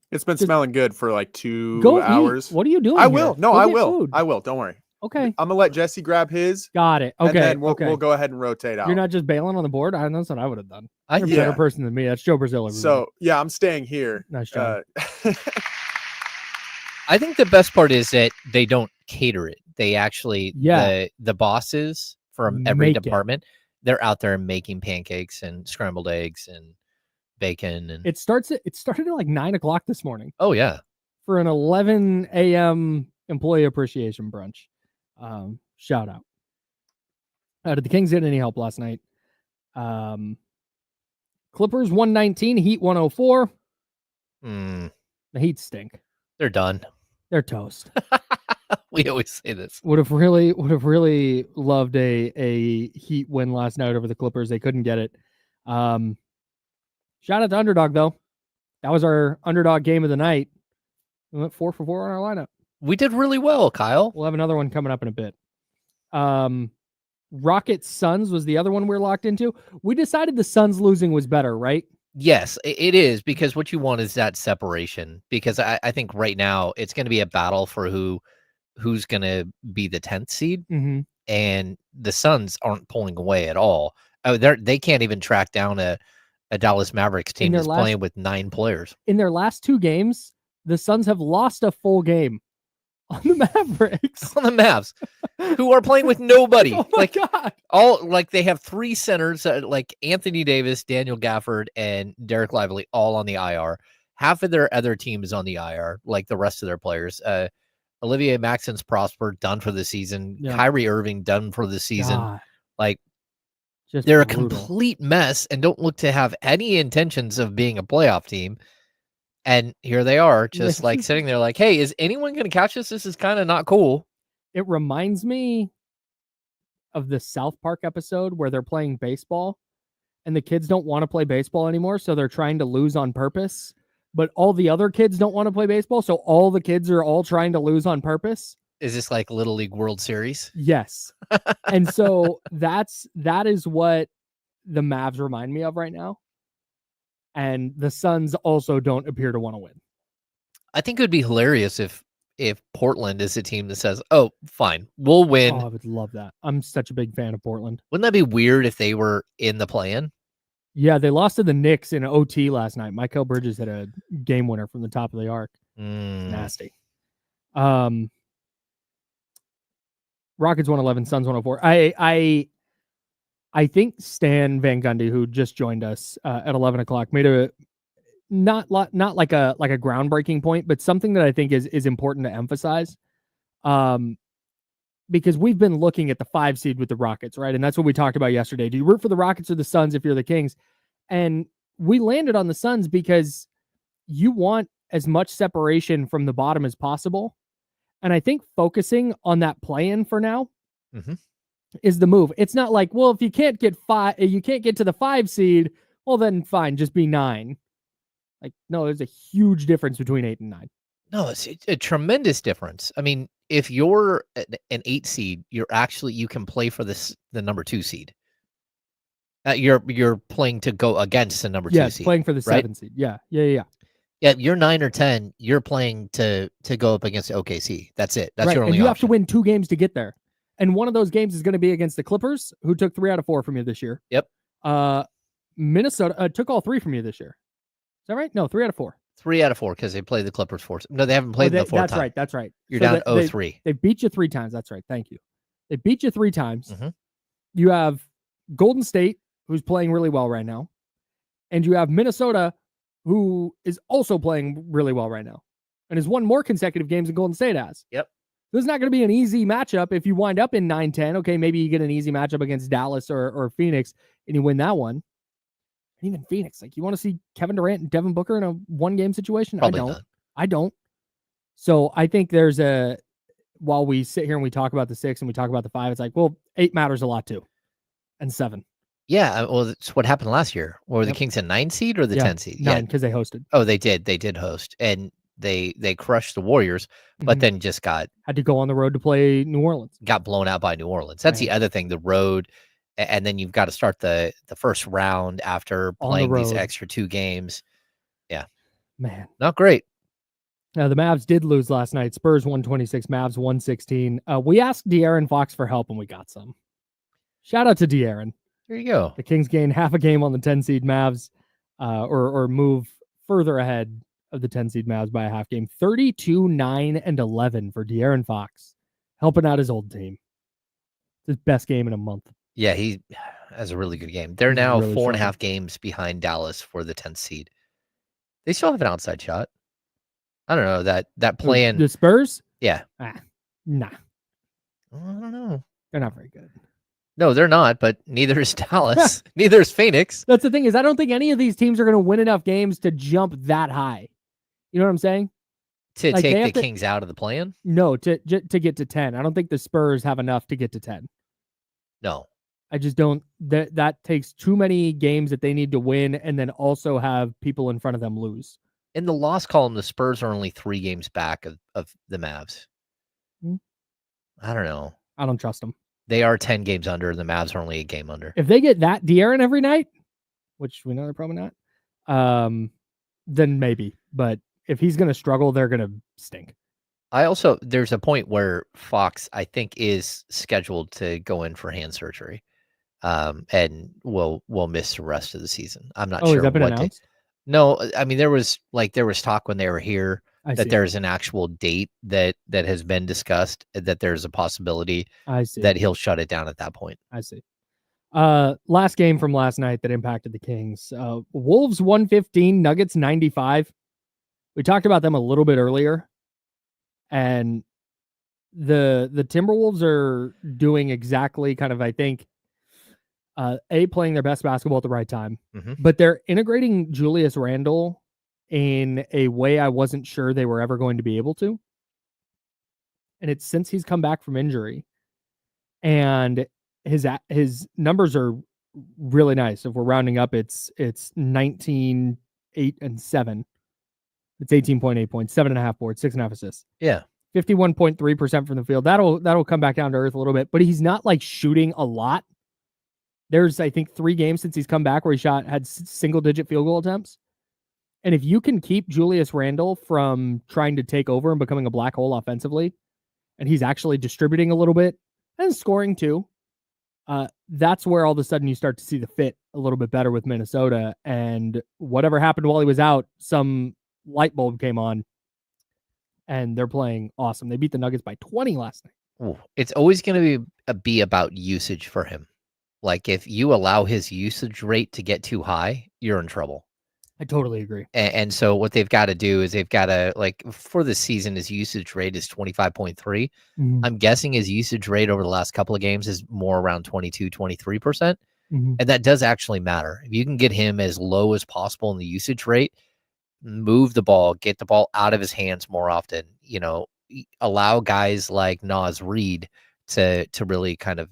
It's been smelling good for like 2 Go hours. Eat. What are you doing? I here? will. No, Go I get will. food. I will. Don't worry. Okay. I'm gonna let Jesse grab his. Got it. Okay. And then we'll okay. go ahead and rotate out. You're not just bailing on the board. That's what I would have done. I You're a yeah. better person than me. That's Joe Brazil. everybody. So yeah, I'm staying here. Nice job. I think the best part is that they don't cater it. They actually, the bosses from every Make it. department, they're out there making pancakes and scrambled eggs and bacon. And It started at like 9:00 this morning oh yeah, for an 11 a.m. employee appreciation brunch. Shout out. Did the Kings get any help last night? Clippers 119, Heat 104. The Heat stink. they're done. They're toast. We always say this. Would have really loved a Heat win last night over the Clippers. They couldn't get it. Shout out to Underdog though. That was our underdog game of the night. We went 4 for 4 on our lineup. We did really well, Kyle. We'll have another one coming up in a bit. Rockets Suns was the other one we're locked into. We decided the Suns losing was better, right? Yes, it is, because what you want is that separation. Because I think right now it's going to be a battle for who's going to be the 10th seed, and the Suns aren't pulling away at all. Oh, they can't even track down a Dallas Mavericks team that's playing with 9 players. In their last 2 games, the Suns have lost a full game on the Mavericks. On the Mavs, who are playing with nobody. Oh my God. They have 3 centers, like Anthony Davis, Daniel Gafford, and Derek Lively, all on the IR. Half of their other team is on the IR, like the rest of their players. Olivier Maxence Prosper, done for the season. Yeah. Kyrie Irving, done for the season. God. Like, Just they're brutal. a complete mess and don't look to have any intentions of being a playoff team. And here they are, just like sitting there like, hey, is anyone going to catch us? This is kind of not cool. It reminds me of the South Park episode where they're playing baseball and the kids don't want to play baseball anymore. So they're trying to lose on purpose, but all the other kids don't want to play baseball. So all the kids are all trying to lose on purpose. Is this like Little League World Series? Yes. And so that is what the Mavs remind me of right now. And the Suns also don't appear to want to win. I think it would be hilarious if Portland is a team that says, oh, fine, we'll win. Oh, I would love that. I'm such a big fan of Portland. Wouldn't that be weird if they were in the play-in? Yeah, they lost to the Knicks in OT last night. Michael Bridges hit a game winner from the top of the arc. Nasty. Rockets 111, Suns 104. I think Stan Van Gundy, who just joined us at 11 o'clock, made a not like a groundbreaking point, but something that I think is important to emphasize. Because we've been looking at the 5 seed with the Rockets, right? And that's what we talked about yesterday. Do you root for the Rockets or the Suns if you're the Kings? And we landed on the Suns because you want as much separation from the bottom as possible. And I think focusing on that play-in for now is the move. It's not like, well, if you can't get to the 5 seed, well, then fine, just be 9. Like, no, there's a huge difference between 8 and 9. No, it's a tremendous difference. I mean, if you're an 8 seed, you can play for the number 2 seed. You're playing to go against the number 2 Yes, seed. playing for the right? 7 seed. Yeah. Yeah, you're 9 or 10. You're playing to go up against OKC. That's it. That's Right, your only and you have option. to win 2 games to get there. And one of those games is going to be against the Clippers, who took 3 out of 4 from you this year. Yep. Minnesota took all 3 from you this year. Is that right? No, 3 out of 4. 3 out of 4 because they played the Clippers 4. No, they haven't played them the 4th time. That's right. You're So down 0-3. They beat you 3 times. That's right. Thank you. They beat you 3 times. Mhm. You have Golden State, who's playing really well right now. And you have Minnesota, who is also playing really well right now and has won more consecutive games than Golden State has. Yep. This is not going to be an easy matchup if you wind up in 9-10. Okay, maybe you get an easy matchup against Dallas or Phoenix and you win that one. And even Phoenix, like, you want to see Kevin Durant and Devin Booker in a 1-game situation? Probably I don't. not. I don't. So I think there's while we sit here and we talk about the 6 and we talk about the 5, it's like, well, 8 matters a lot too. And 7. Yeah, well, that's what happened last year. Were the Yep. Kings a 9 seed or the 10 seed? 9, because they hosted. Oh, they did. They did host, and they crushed the Warriors, but Mhm. then just got Had to go on the road to play New Orleans. blown out by New Orleans. That's the Man. other thing. The road, and then you've got to start the first round after On the playing these road. extra 2 games. Man. Not great. Now, the Mavs did lose last night. Spurs 126, Mavs 116. We asked De'Aaron Fox for help, and we got some. Shout out to De'Aaron. There you go. The Kings gain half a game on the 10-seed Mavs, or move further ahead of the 10-seed Mavs by a half game. 32, 9, and 11 for De'Aaron Fox, helping out his old team. It's his best game in a month. Yeah, he has a really good game. They're He's now really 4.5 solid. games behind Dallas for the 10th seed. They still have an outside shot. I don't know that plan. The Spurs? Yeah. Nah, I don't know. they're not very good. No, they're not, but neither is Dallas. Neither is Phoenix. That's the thing, is I don't think any of these teams are going to win enough games to jump that high. You know what I'm saying? To Like, they take have the to- Kings out of the plan? No, to get to 10. I don't think the Spurs have enough to get to 10. No. I just don't. That takes too many games that they need to win and then also have people in front of them lose. In the loss column, the Spurs are only 3 games back of the Mavs. Hmm. I don't know. I don't trust them. They are 10 games under, and the Mavs are only a game under. If they get that De'Aaron every night, which we know they're probably not, then maybe. But if he's going to struggle, they're going to stink. There's a point where Fox, I think, is scheduled to go in for hand surgery, and will miss the rest of the season. I'm not sure has that been what day. announced? No, I mean there was talk when they were here I that see. there's an actual date that has been discussed, that there's a possibility I see. that he'll shut it down at that point. I see. Last game from last night that impacted the Kings. Wolves 115, Nuggets 95. We talked about them a little bit earlier. And the Timberwolves are doing exactly kind of, I think, playing their best basketball at the right time. Mhm. But they're integrating Julius Randle in a way I wasn't sure they were ever going to be able to. And it's since he's come back from injury. And his numbers are really nice. If we're rounding up, it's 19, 8, and 7. It's 18.8 points, 7.5 boards, 6.5 assists. Yeah. 51.3% from the field. That'll come back down to earth a little bit, but he's not like shooting a lot. There's, I think, 3 games since he's come back where he had single-digit field goal attempts. And if you can keep Julius Randle from trying to take over and becoming a black hole offensively, and he's actually distributing a little bit and scoring too, that's where all of a sudden you start to see the fit a little bit better with Minnesota. And whatever happened while he was out, some light bulb came on, and they're playing awesome. They beat the Nuggets by 20 last night. Ooh, it's always going to be about usage for him. Like if you allow his usage rate to get too high, you're in trouble. I totally agree. And so what they've got to do is they've got to, like, for the season, his usage rate is 25.3. Mm-hmm. I'm guessing his usage rate over the last couple of games is more around 22, 23%. Mm-hmm. And that does actually matter. If you can get him as low as possible in the usage rate, move the ball, get the ball out of his hands more often, allow guys like Naz Reid to really kind of,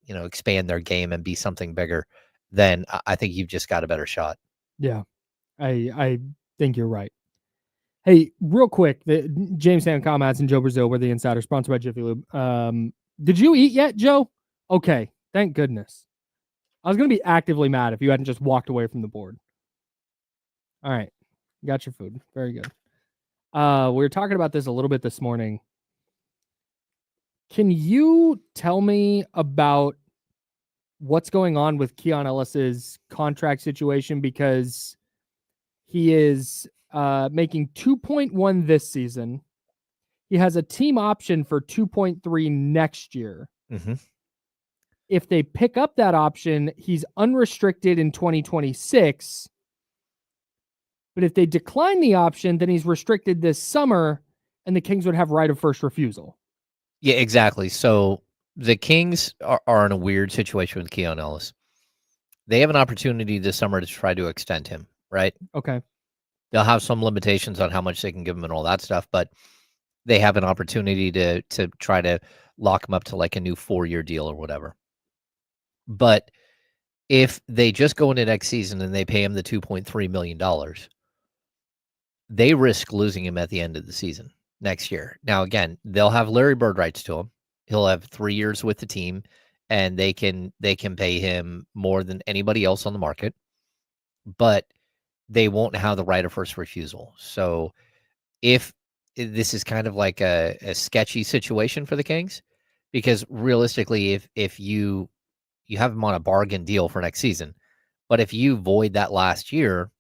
expand their game and be something bigger, then I think you've just got a better shot. Yeah, I think you're right. Hey, real quick, the James Sam Comats and Joe Brazil were the insider, sponsored by Jiffy Lube. Did you eat yet, Joe? Okay, thank goodness. I was going to be actively mad if you hadn't just walked away from the board. All right. You got your food. Very good. We were talking about this a little bit this morning. Can you tell me about what's going on with Keon Ellis's contract situation? Because he is making 2.1 this season. He has a team option for 2.3 next year. Mm-hmm. If they pick up that option, he's unrestricted in 2026. But if they decline the option, then he's restricted this summer, and the Kings would have right of first refusal. Yeah, exactly. So the Kings are in a weird situation with Keon Ellis. They have an opportunity this summer to try to extend him, right? Okay. They'll have some limitations on how much they can give him and all that stuff, but they have an opportunity to try to lock him up to like a new 4-year deal or whatever. But if they just go into next season and they pay him the $2.3 million, they risk losing him at the end of the season next year. Now, again, they'll have Larry Bird rights to him. He'll have 3 years with the team, and they can pay him more than anybody else on the market, but they won't have the right of first refusal. So if this is kind of like a sketchy situation for the Kings, because realistically, if you have him on a bargain deal for next season, but if you void that last year,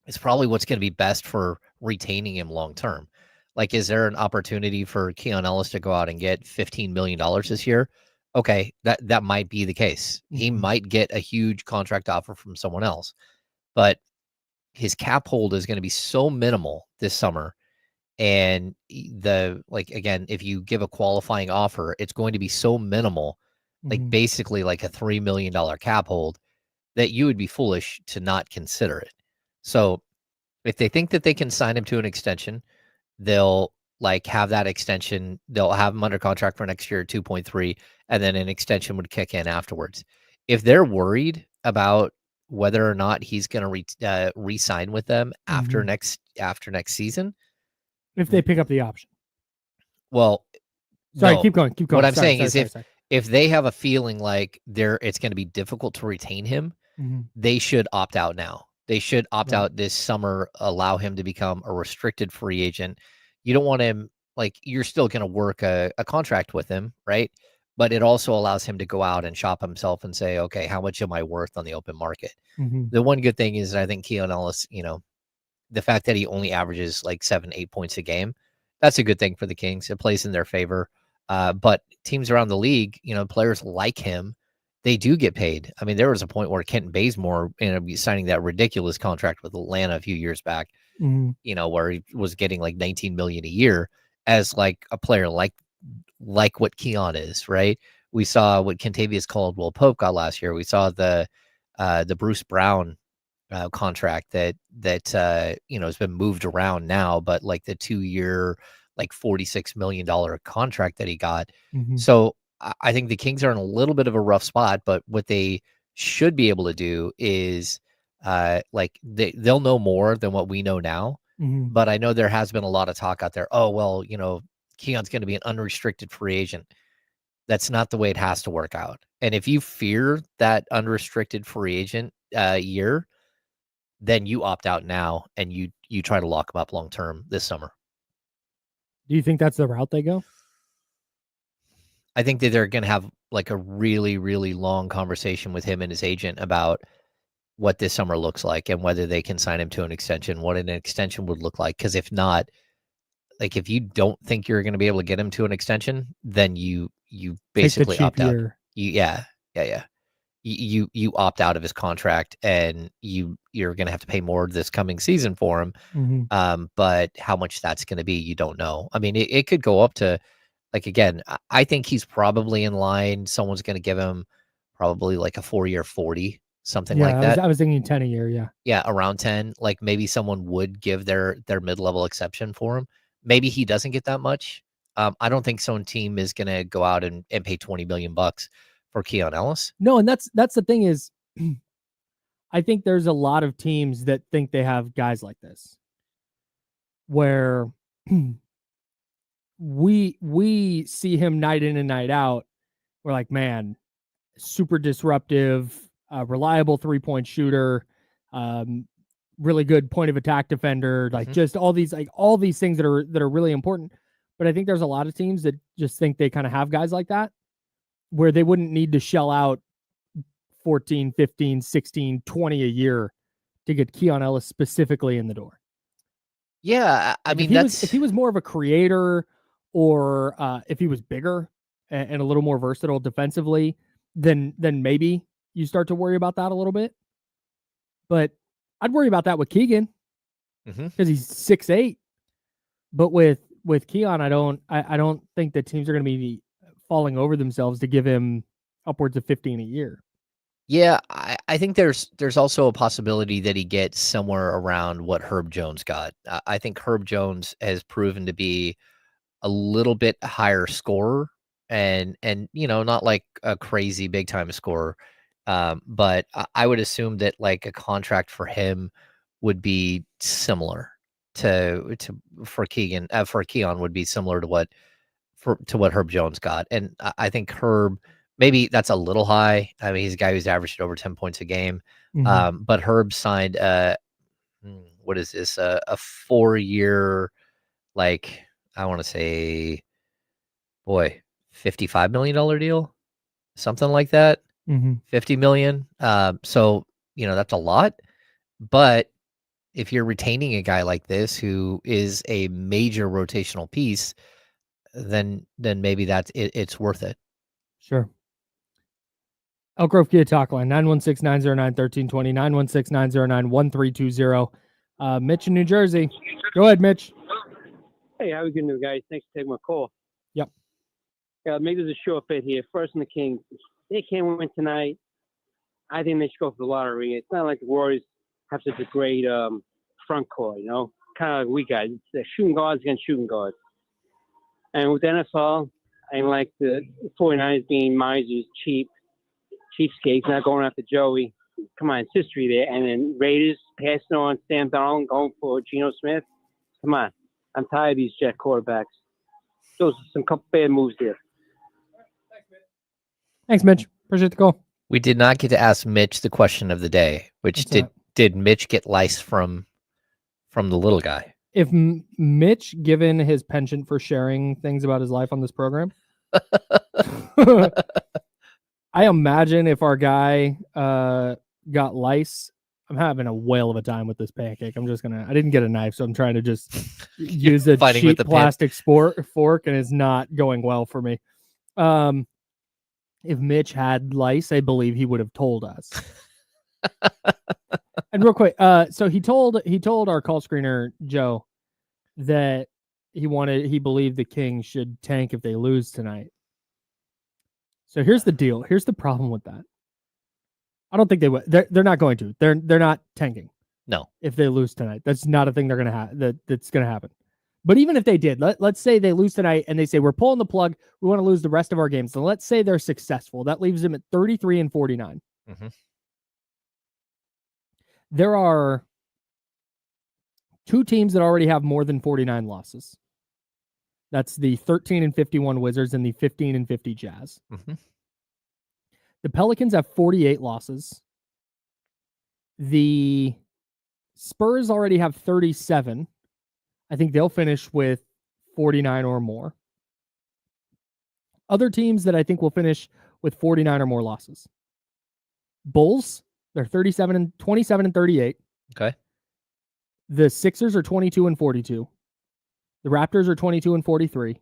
it's probably what's going to be best for retaining him long term. Like, is there an opportunity for Keon Ellis to go out and get $15 million this year? Okay, that might be the case. He might get a huge contract offer from someone else, but his cap hold is going to be so minimal this summer. And again, if you give a qualifying offer, it's going to be so minimal, like basically like a $3 million cap hold, that you would be foolish to not consider it. So if they think that they can sign him to an extension, they'll have that extension. They'll have him under contract for next year at 2.3, and then an extension would kick in afterwards. If they're worried about whether or not he's going to re-sign with them after next season, if they pick up the option. Well, sorry, no. keep going. What I'm saying is if they have a feeling like it's going to be difficult to retain him, they should opt out now. They should opt out this summer, allow him to become a restricted free agent. You don't want him, you're still going to work a contract with him, right? But it also allows him to go out and shop himself and say, okay, how much am I worth on the open market? The one good thing is I think Keon Ellis, the fact that he only averages 7-8 points a game, that's a good thing for the Kings. It plays in their favor. But teams around the league, players like him, they do get paid. I mean, there was a point where Kenton Bazemore ended up signing that ridiculous contract with Atlanta a few years back, where he was getting $19 million a year as a player like what Keon is, right? We saw what Kentavious Caldwell Pope got last year. We saw the Bruce Brown contract that has been moved around now, but the 2-year $46 million contract that he got. So I think the Kings are in a little bit of a rough spot, but what they should be able to do is they'll know more than what we know now. But I know there has been a lot of talk out there. Oh, well, Keon's going to be an unrestricted free agent. That's not the way it has to work out. And if you fear that unrestricted free agent year, then you opt out now and you try to lock him up long term this summer. Do you think that's the route they go? I think that they're going to have a really, really long conversation with him and his agent about what this summer looks like and whether they can sign him to an extension, what an extension would look like. Because if not, if you don't think you're going to be able to get him to an extension, then you basically opt out. Yeah. You opt out of his contract, and you're going to have to pay more this coming season for him. But how much that's going to be, you don't know. I mean, it could go up to again, I think he's probably in line. Someone's going to give him probably a 4-year 40, something like that. I was thinking 10 a year. Yeah. Yeah. Around 10, maybe someone would give their mid-level exception for him. Maybe he doesn't get that much. I don't think some team is going to go out and pay $20 million for Keon Ellis. No. And that's the thing is, I think there's a lot of teams that think they have guys like this where we see him night in and night out. We're like, man, super disruptive, reliable 3-point shooter, really good point of attack defender, like just all these things that are really important. But I think there's a lot of teams that just think they kind of have guys like that where they wouldn't need to shell out 14, 15, 16, 20 a year to get Keon Ellis specifically in the door. Yeah, I mean, if he was more of a creator, or if he was bigger and a little more versatile defensively, then maybe you start to worry about that a little bit. But I'd worry about that with Keegan because he's 6'8". But with Keon, I don't think that teams are going to be falling over themselves to give him upwards of 15 a year. Yeah, I think there's also a possibility that he gets somewhere around what Herb Jones got. I think Herb Jones has proven to be a little bit higher scorer and not like a crazy big time scorer. But I would assume that like a contract for him would be similar for Keon would be similar to what Herb Jones got. And I think Herb, maybe that's a little high. I mean, he's a guy who's averaged over 10 points a game. But Herb signed what is this? A 4-year, like, I want to say, boy, $55 million deal, something like that. 50 million. So, that's a lot. But if you're retaining a guy like this who is a major rotational piece, then maybe it's worth it. Sure. Elk Grove Kia Talk Line, 916-909-1320, 916-909-1320. Mitch in New Jersey. Go ahead, Mitch. Hey, how are we doing, guys? Thanks for taking my call. Yep. Maybe there's a short fit here. First in the Kings. They can't win tonight. I think they should go for the lottery. It's not like the Warriors have such a great front court, kind of like we guys. It's shooting guards against shooting guards. And with the NFL, I like the 49ers being misers, cheapskates, not going after Joey. Come on, it's history there. And then Raiders passing on Sam Darnold, going for Geno Smith. Come on. I'm tired of these jet quarterbacks. Those are some couple bad moves there. Thanks, Mitch. Appreciate the call. We did not get to ask Mitch the question of the day, which did Mitch get lice from the little guy? If Mitch, given his penchant for sharing things about his life on this program, I imagine if our guy got lice, I'm having a whale of a time with this pancake. I didn't get a knife, so I'm trying to just use a cheap plastic fork, and it's not going well for me. If Mitch had lice, I believe he would have told us. And real quick, so he told our call screener, Joe, that he believed the Kings should tank if they lose tonight. So here's the deal. Here's the problem with that. I don't think they would. They're not going to. They're not tanking. No. If they lose tonight, that's not a thing they're gonna have. That's gonna happen. But even if they did, let's say they lose tonight and they say we're pulling the plug. We want to lose the rest of our games. So let's say they're successful. That leaves them at 33-49. There are 2 teams that already have more than 49 losses. That's the 13-51 Wizards and the 15-50 Jazz. The Pelicans have 48 losses. The Spurs already have 37. I think they'll finish with 49 or more. Other teams that I think will finish with 49 or more losses. Bulls, they're 27-38. Okay. The Sixers are 22-42. The Raptors are 22-43.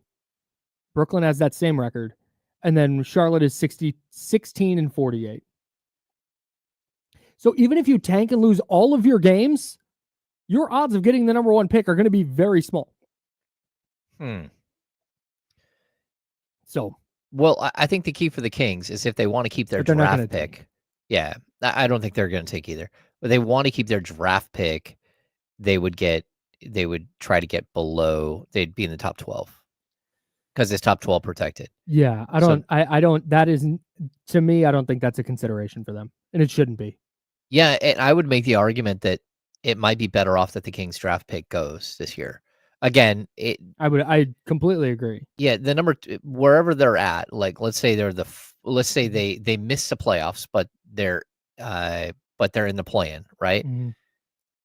Brooklyn has that same record. And then Charlotte is 16-48. So even if you tank and lose all of your games, your odds of getting the number 1 pick are going to be very small. So, well, I think the key for the Kings is if they want to keep their draft pick. Yeah, I don't think they're going to take either. But they want to keep their draft pick. They would try to get below. They'd be in the top 12 because it's top 12 protected. Yeah, I don't. That isn't, to me, I don't think that's a consideration for them, and it shouldn't be. Yeah, and I would make the argument that it might be better off that the Kings draft pick goes this year. Again, I completely agree. Yeah, the number wherever they're at, like let's say they're the let's say they miss the playoffs, but they're in the play-in, right? Mhm.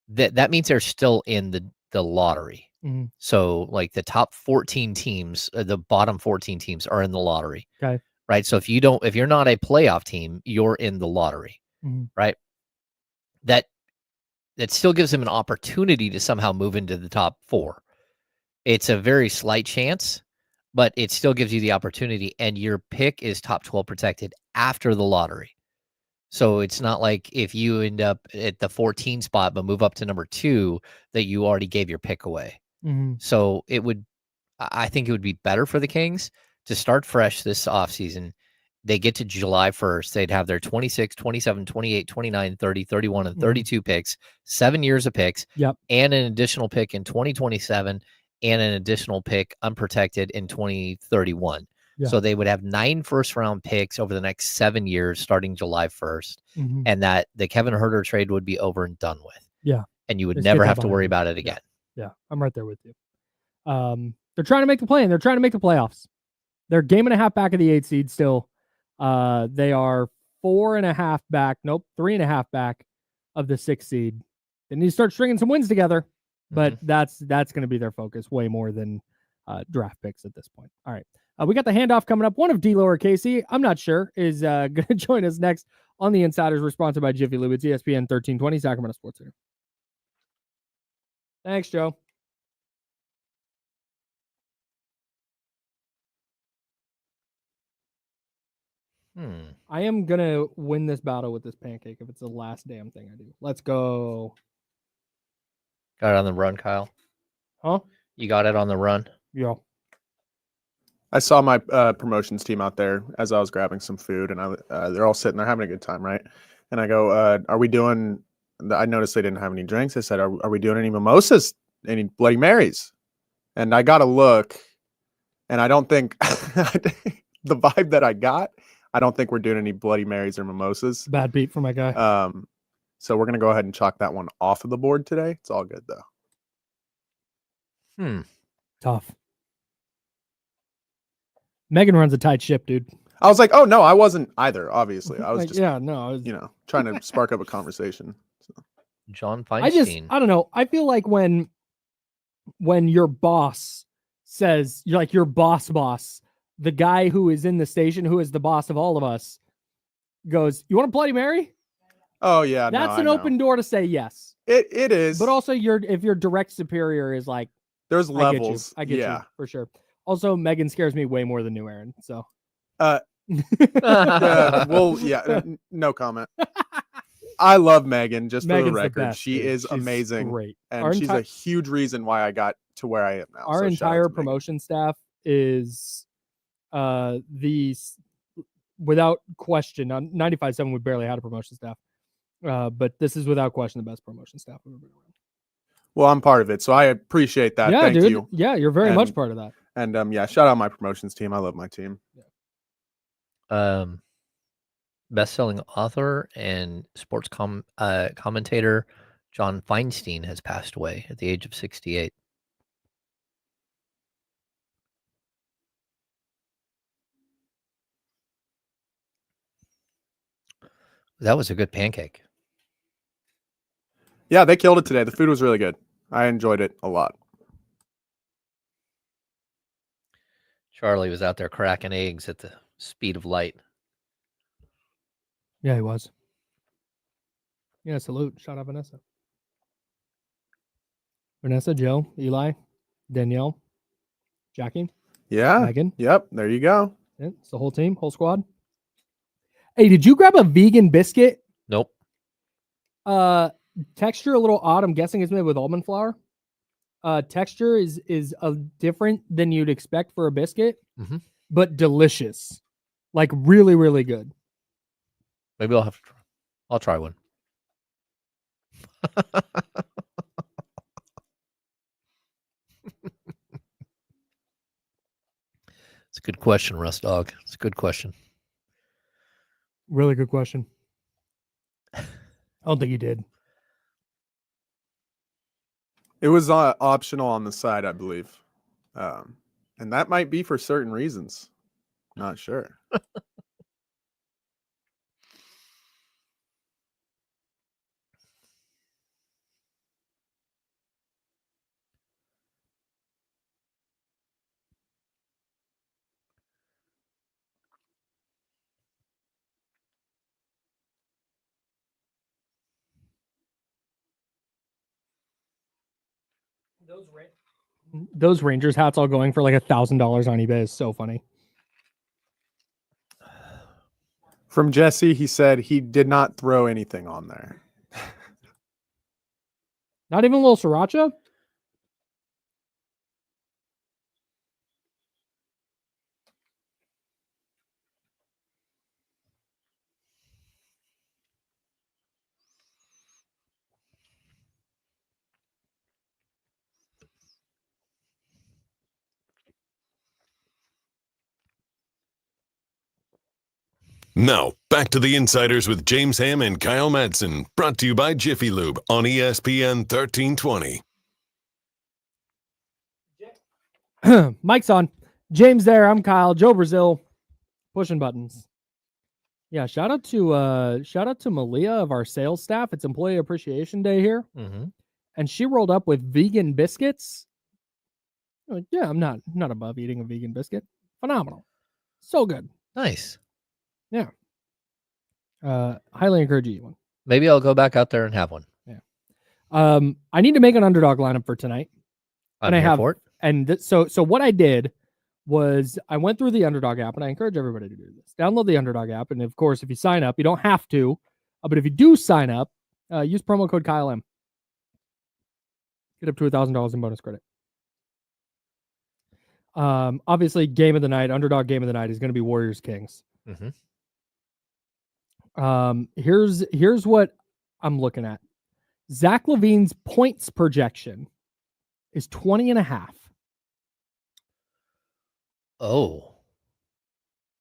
That means they're still in the lottery. Mhm. So like the top 14 teams, the bottom 14 teams are in the lottery. Okay. Right. So if you're not a playoff team, you're in the lottery. Mhm. Right. That still gives them an opportunity to somehow move into the top 4. It's a very slight chance, but it still gives you the opportunity, and your pick is top 12 protected after the lottery. So it's not like if you end up at the 14 spot but move up to number 2 that you already gave your pick away. Mhm. So I think it would be better for the Kings to start fresh this offseason. They get to July 1st. They'd have their 26, 27, 28, 29, 30, 31, and 32 picks, 7 years of picks, Yep. and an additional pick in 2027 and an additional pick unprotected in 2031. Yeah. So they would have 9 first-round picks over the next 7 years starting July 1st, Mhm. and that the Kevin Huerter trade would be over and done with. Yeah. And you would Just never get that have to behind worry you. about it again. Yeah, I'm right there with you. They're trying to make the play-in. They're trying to make the playoffs. They're a game and a half back of the 8 seed still. They are 4.5 back. Nope, 3.5 back of the 6 seed. They need to start stringing some wins together, but that's going to be their focus way more than draft picks at this point. All right, we got the handoff coming up. One of D'Lo or Casey, I'm not sure, is going to join us next on the Insiders. We're sponsored by Jiffy Lube. It's ESPN 1320 Sacramento Sports Center. Thanks, Joe. I am going to win this battle with this pancake if it's the last damn thing I do. Let's go. Got it on the run, Kyle? Huh? You got it on the run? Yeah. I saw my promotions team out there as I was grabbing some food, and they're all sitting there having a good time, right? And I go, "Are we doing?" I noticed they didn't have any drinks. I said, "Are we doing any mimosas? Any Bloody Marys?" And I got a look, and I don't think the vibe that I got. I don't think we're doing any Bloody Marys or mimosas. Bad beat for my guy. So we're gonna go ahead and chalk that one off of the board today. It's all good though. Tough. Megan runs a tight ship, dude. I was like, oh no, I wasn't either. Obviously, I was Like, just yeah, no, I was, trying to spark up a conversation. So. John Feinstein. I don't know. I feel like when your boss says, you're like your boss, the guy who is in the station, who is the boss of all of us, goes, "You want a Bloody Mary?" Oh yeah, that's an open door to say yes. It is, but also if your direct superior is like, there's levels. I get you for sure. Also, Megan scares me way more than New Aaron. So, well, yeah, no comment. I love Megan. Just for the record, she is amazing, great, and she's a huge reason why I got to where I am now. Our entire promotion staff is these, without question, on 95.7 we barely had a promotion staff, but this is without question the best promotion staff we've ever been around. Well, I'm part of it, so I appreciate that. Yeah, Thank dude. you. Yeah, you're very much part of that. And yeah, shout out my promotions team. I love my team. Yeah. Best-selling author and sports commentator John Feinstein has passed away at the age of 68. That was a good pancake. Yeah, they killed it today. The food was really good. I enjoyed it a lot. Charlie was out there cracking eggs at the speed of light. Yeah, he was. Yeah, salute. Shout out Vanessa. Vanessa, Joe, Eli, Danielle, Jackie. Yeah. Megan. Yep. There you go. Yeah, it's the whole team, whole squad. Hey, did you grab a vegan biscuit? Nope. Texture a little odd. I'm guessing it's made with almond flour. Texture is different than you'd expect for a biscuit, but delicious. Like really, really good. Maybe I'll have to try. I'll try one. It's a good question, Russ Dog. It's a good question. Really good question. I don't think you did. It was optional on the side, I believe. And that might be for certain reasons. Not sure. Those Rangers hats all going for like $1,000 on eBay is so funny. From Jesse, he said he did not throw anything on there. Not even a little sriracha? Now, back to the Insiders with James Ham and Kyle Madsen, brought to you by Jiffy Lube on ESPN 1320. Mike's on. James there. I'm Kyle. Joe Brazil. Pushing buttons. Yeah, shout out to Malia of our sales staff. It's Employee Appreciation Day here. Mm-hmm. And she rolled up with vegan biscuits. Like, yeah, I'm not above eating a vegan biscuit. Phenomenal. So good. Nice. Yeah. Highly encourage you to eat one. Maybe I'll go back out there and have one. Yeah. I need to make an underdog lineup for tonight. I'm here for it. And so what I did was I went through the Underdog app, and I encourage everybody to do this. Download the Underdog app, and of course, if you sign up, you don't have to, but if you do sign up, use promo code KyleM. Get up to $1,000 in bonus credit. Obviously, game of the night, Underdog game of the night is going to be Warriors Kings. Mm-hmm. Here's what I'm looking at. Zach LaVine's points projection is 20.5. Oh,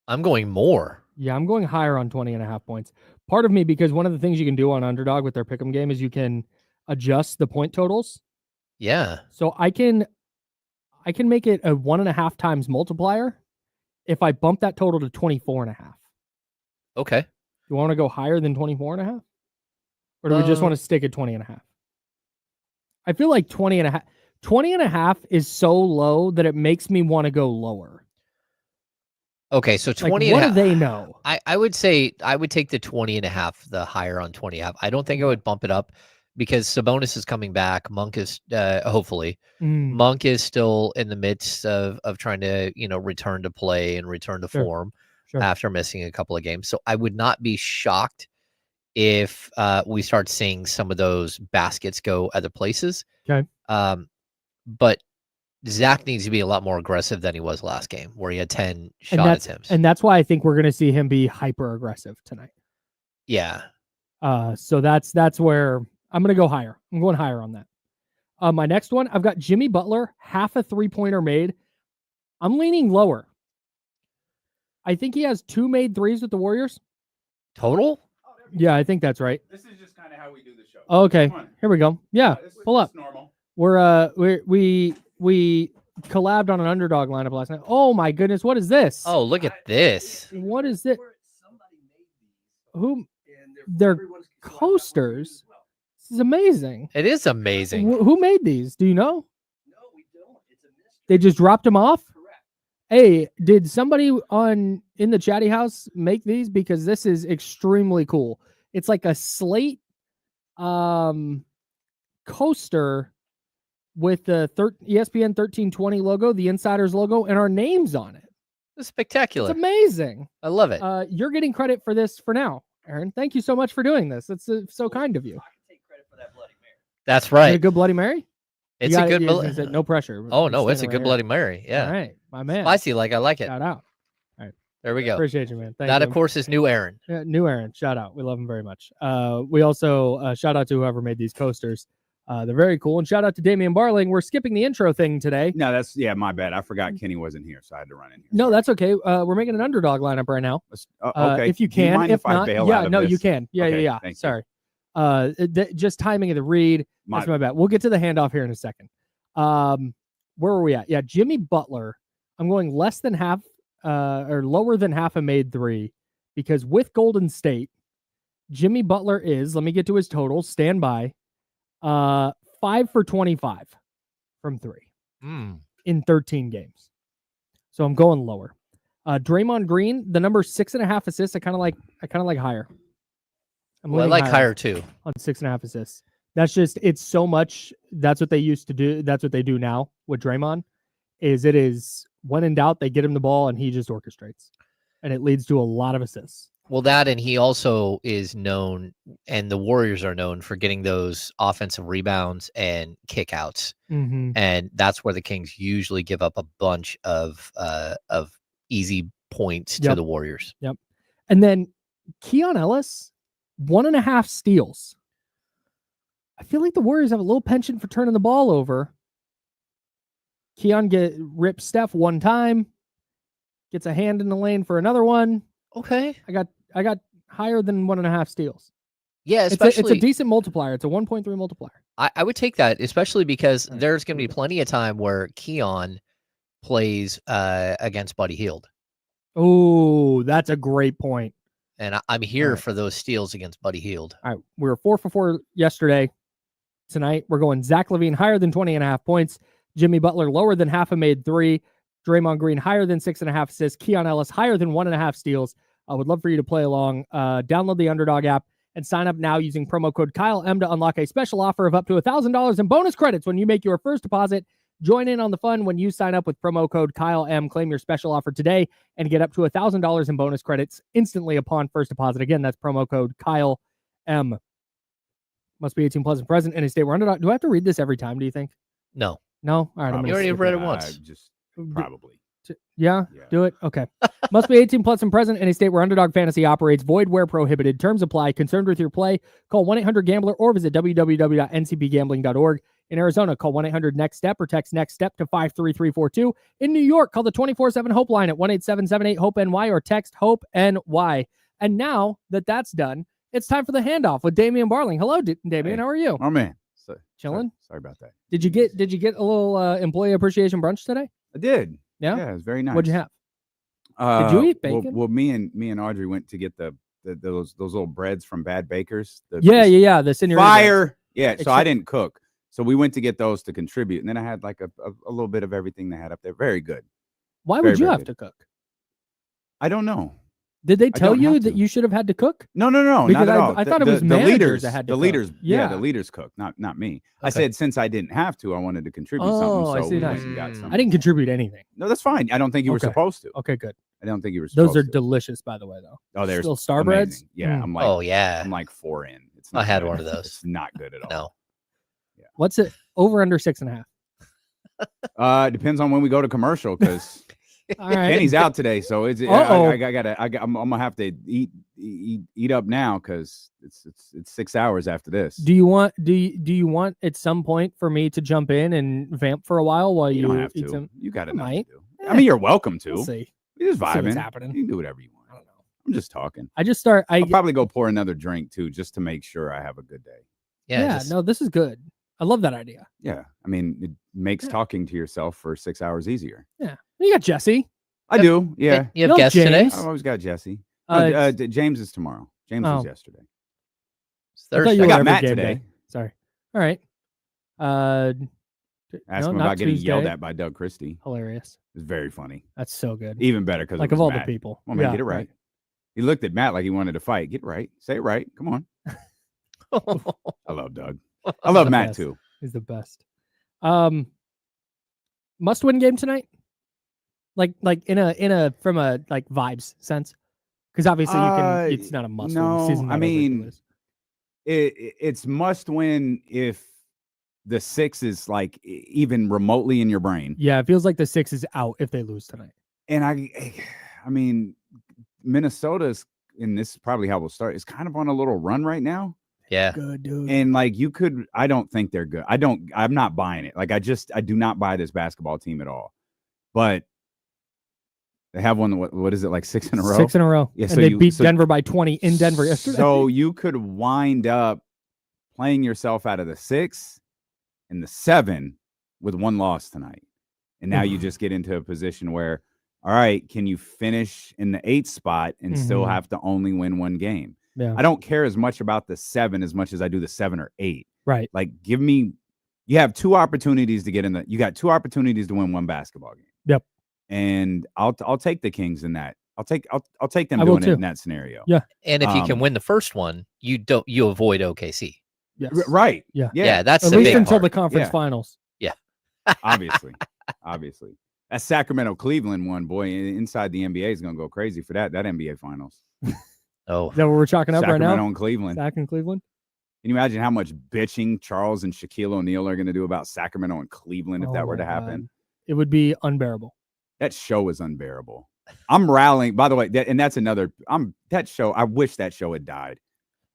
I'm going more. Yeah, I'm going higher on 20.5 points. Part of me, because one of the things you can do on Underdog with their pick'em game is you can adjust the point totals. Yeah. So I can make it a 1.5 times multiplier if I bump that total to 24.5. Okay. You want to go higher than 24.5? Or do we just want to stick at 20.5? I feel like 20.5 is so low that it makes me want to go lower. Okay, so 20 like, what and do they know? I would say I would take the 20.5, the higher on 20.5. I don't think I would bump it up because Sabonis is coming back. Monk is hopefully. Monk is still in the midst of trying to, return to play and return to form after missing a couple of games. So I would not be shocked if we start seeing some of those baskets go other places. Okay. But Zach needs to be a lot more aggressive than he was last game, where he had 10 shot attempts. And that's why I think we're going to see him be hyper aggressive tonight. Yeah. So that's where I'm going to go higher. I'm going higher on that. My next one, I've got Jimmy Butler, half a 3-pointer made. I'm leaning lower. I think he has 2 made threes with the Warriors. Total? Yeah, I think that's right. This is just kind of how we do the show. Okay, here we go. Yeah, pull up. Normal. We collabed on an Underdog lineup last night. Oh my goodness, what is this? Oh, look at this. What is it? Who? They're coasters. This is amazing. It is amazing. Who made these? Do you know? No, we don't. It's a mystery. They just dropped them off? Correct. Hey, did somebody in the chatty house make these? Because this is extremely cool. It's like a slate coaster with the ESPN 1320 logo, the Insiders logo, and our names on it. It's spectacular. It's amazing. I love it. You're getting credit for this for now, Aaron. Thank you so much for doing this. It's so kind of you. I can take credit for that Bloody Mary. That's right. Is it a good Bloody Mary? It's a good no pressure. Oh, no, it's a good Bloody Mary. Yeah. All right, my man. Spicy, like I like it. Shout out. All right. There we go. Appreciate you, man. Thank that, you. of course, is new Aaron. Yeah, new Aaron. Shout out. We love him very much. We also shout out to whoever made these coasters. They're very cool. And shout out to Damian Barling. We're skipping the intro thing today. No, that's my bad. I forgot Kenny wasn't here, so I had to run in here. No, that's okay. We're making an Underdog lineup right now. Okay. If you can, if not, you can. Yeah, okay, yeah. Sorry. Just timing of the read. That's my bad. We'll get to the handoff here in a second. Where were we at? Yeah, Jimmy Butler. I'm going less than half, or lower than half a made three, because with Golden State, Jimmy Butler is. Let me get to his totals. Stand by. 5 for 25 from 3 in 13 games. So I'm going lower. Draymond Green, the number 6.5 assists. I kind of like higher. I like higher too on 6.5 assists. That's just, it's so much. That's what they used to do. That's what they do now with Draymond. It is when in doubt, they get him the ball and he just orchestrates, and it leads to a lot of assists. Well, that, and he also is known, and the Warriors are known for getting those offensive rebounds and kickouts, and that's where the Kings usually give up a bunch of easy points to the Warriors. Yep. And then Keon Ellis, 1.5 steals. I feel like the Warriors have a little penchant for turning the ball over. Keon rips Steph one time, gets a hand in the lane for another one. Okay. I got higher than 1.5 steals. Yeah, it's a decent multiplier. It's a 1.3 multiplier. I would take that, especially because there's going to be plenty of time where Keon plays against Buddy Hield. Oh, that's a great point. And I'm here for those steals against Buddy Hield. All right. We were 4 for 4 yesterday. Tonight, we're going Zach LaVine higher than 20.5 points. Jimmy Butler lower than half a made 3. Draymond Green higher than 6.5 assists. Keon Ellis higher than 1.5 steals. I would love for you to play along. Download the Underdog app and sign up now using promo code Kyle M to unlock a special offer of up to $1,000 in bonus credits when you make your first deposit. Join in on the fun when you sign up with promo code Kyle M. Claim your special offer today and get up to $1,000 in bonus credits instantly upon first deposit. Again, that's promo code Kyle M. Must be 18 plus and present in a state where Underdog. Do I have to read this every time, do you think? No. No? All right. You already read it once. Just probably. Yeah, do it. Okay. Must be 18 plus and present in a state where Underdog Fantasy operates. Void where prohibited. Terms apply. Concerned with your play? Call 1-800-GAMBLER or visit www.ncpgambling.org. In Arizona, call 1-800-NEXT-STEP or text NEXT-STEP to 53342. In New York, call the 24/7 Hope line at 1-877-8-HOPE-NY or text HOPE-NY. And now that that's done, it's time for the handoff with Damian Barling. Hello, Damian. How are you? Oh man, Chilling. Sorry about that. Did you get a little employee appreciation brunch today? I did. Yeah, it was very nice. What'd you have? Did you eat bacon? Well, me and Audrey went to get those little breads from Bad Bakers. The señorita fire. Yeah, so I didn't cook. So we went to get those to contribute, and then I had like a little bit of everything they had up there. Very good. Why would you have to cook? I don't know. Did they tell you that you should have had to cook? No, because not at all. I thought it was the leaders that had to the cook. leaders. Yeah, the leaders cooked, not me. Okay. I said since I didn't have to, I wanted to contribute something. So I see. we went and got something. I didn't contribute anything. No, that's fine. I don't think you were supposed to. Okay, good. I don't think you were supposed to. Those are delicious, by the way, though. Oh, there's still Starbreads. Yeah, I'm like, I'm like 4 in. It's not I had good. one of those. It's not good at all. No. Yeah. What's it over under 6.5? Depends on when we go to commercial because all right. Kenny's out today, so it's I'm gonna have to eat up now because it's 6 hours after this. Do you want at some point for me to jump in and vamp for a while while you don't have eat to? some? You got enough to do. I mean, you're welcome to. We'll see. You're just vibing. See what's happening. You can do whatever you want. I don't know. I'm just talking. I'll probably go pour another drink too, just to make sure I have a good day. Yeah. No, this is good. I love that idea. Yeah. I mean, it makes talking to yourself for 6 hours easier. Yeah. You got Jesse. I do. Yeah. You have guests today? I've always got Jesse. James is tomorrow. James was yesterday. I got Matt today. Sorry. All right. Ask him about getting yelled at by Doug Christie. Hilarious. It's very funny. that's so good. Even better because of all the people. Well, man, get it right. He looked at Matt like he wanted to fight. Get it right. Say it right. Come on. I love Doug. I love Matt too. He's the best. Must win game tonight. Like from a like vibes sense, because obviously you can. It's not a must win. I mean, it's must win if the 6 is like even remotely in your brain. Yeah, it feels like the 6 is out if they lose tonight. And I mean, Minnesota's, and this is probably how we'll start, is kind of on a little run right now. Yeah. Good, dude. And like I don't think they're good. I'm not buying it. Like I do not buy this basketball team at all. But they have one, what is it, like 6 in a row? 6 in a row. Yeah, and they beat Denver by 20 in Denver yesterday. So you could wind up playing yourself out of the 6 and the 7 with 1 loss tonight. And now you just get into a position where, all right, can you finish in the 8th spot and still have to only win 1 game? Yeah. I don't care as much about the 7 as much as I do the 7 or 8. Right. Like you have 2 opportunities to get in you got 2 opportunities to win 1 basketball game. Yep. And I'll take the Kings in that. I'll take them doing it in that scenario. Yeah. And if you can win the first one, you avoid OKC. Yes. Right. Yeah. Yeah, that's At the least big until part. the conference Yeah. finals. Obviously. That Sacramento Cleveland one, boy, inside the NBA is going to go crazy for that NBA finals. Oh, Is that what we're chalking up Sacramento right now? and Cleveland. Zach and Cleveland. Can you imagine how much bitching Charles and Shaquille O'Neal are going to do about Sacramento and Cleveland if Oh that were my to happen? God. It would be unbearable. That show is unbearable. I'm rallying. By the way, that's another. That show. I wish that show had died.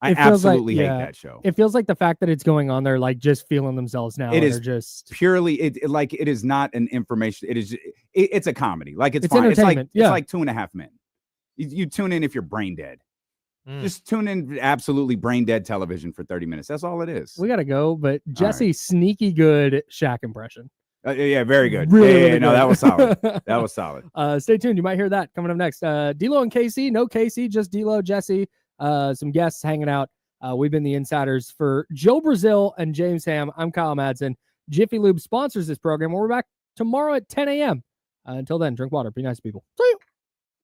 I It feels like- absolutely hate yeah. that show. It feels like the fact that it's going on, they're like just feeling themselves now. It and is they're just Purely, it is not an information. It is. It's a comedy. Like it's It's fine. entertainment, It's yeah. like 2.5 Men. You tune in if you're brain dead. Mm. Just tune in absolutely brain dead television for 30 minutes. That's all it is. we gotta go. But Jesse, sneaky good Shaq impression. Yeah, very good. Really, really No, good. that was solid. That was solid. Stay tuned. You might hear that coming up next. D'Lo and Casey. No Casey, just D'Lo, Jesse. Some guests hanging out. We've been the insiders for Joe Brazil and James Ham. I'm Kyle Madsen. Jiffy Lube sponsors this program. We're back tomorrow at 10 a.m. Until then, drink water. Be nice to people. See you.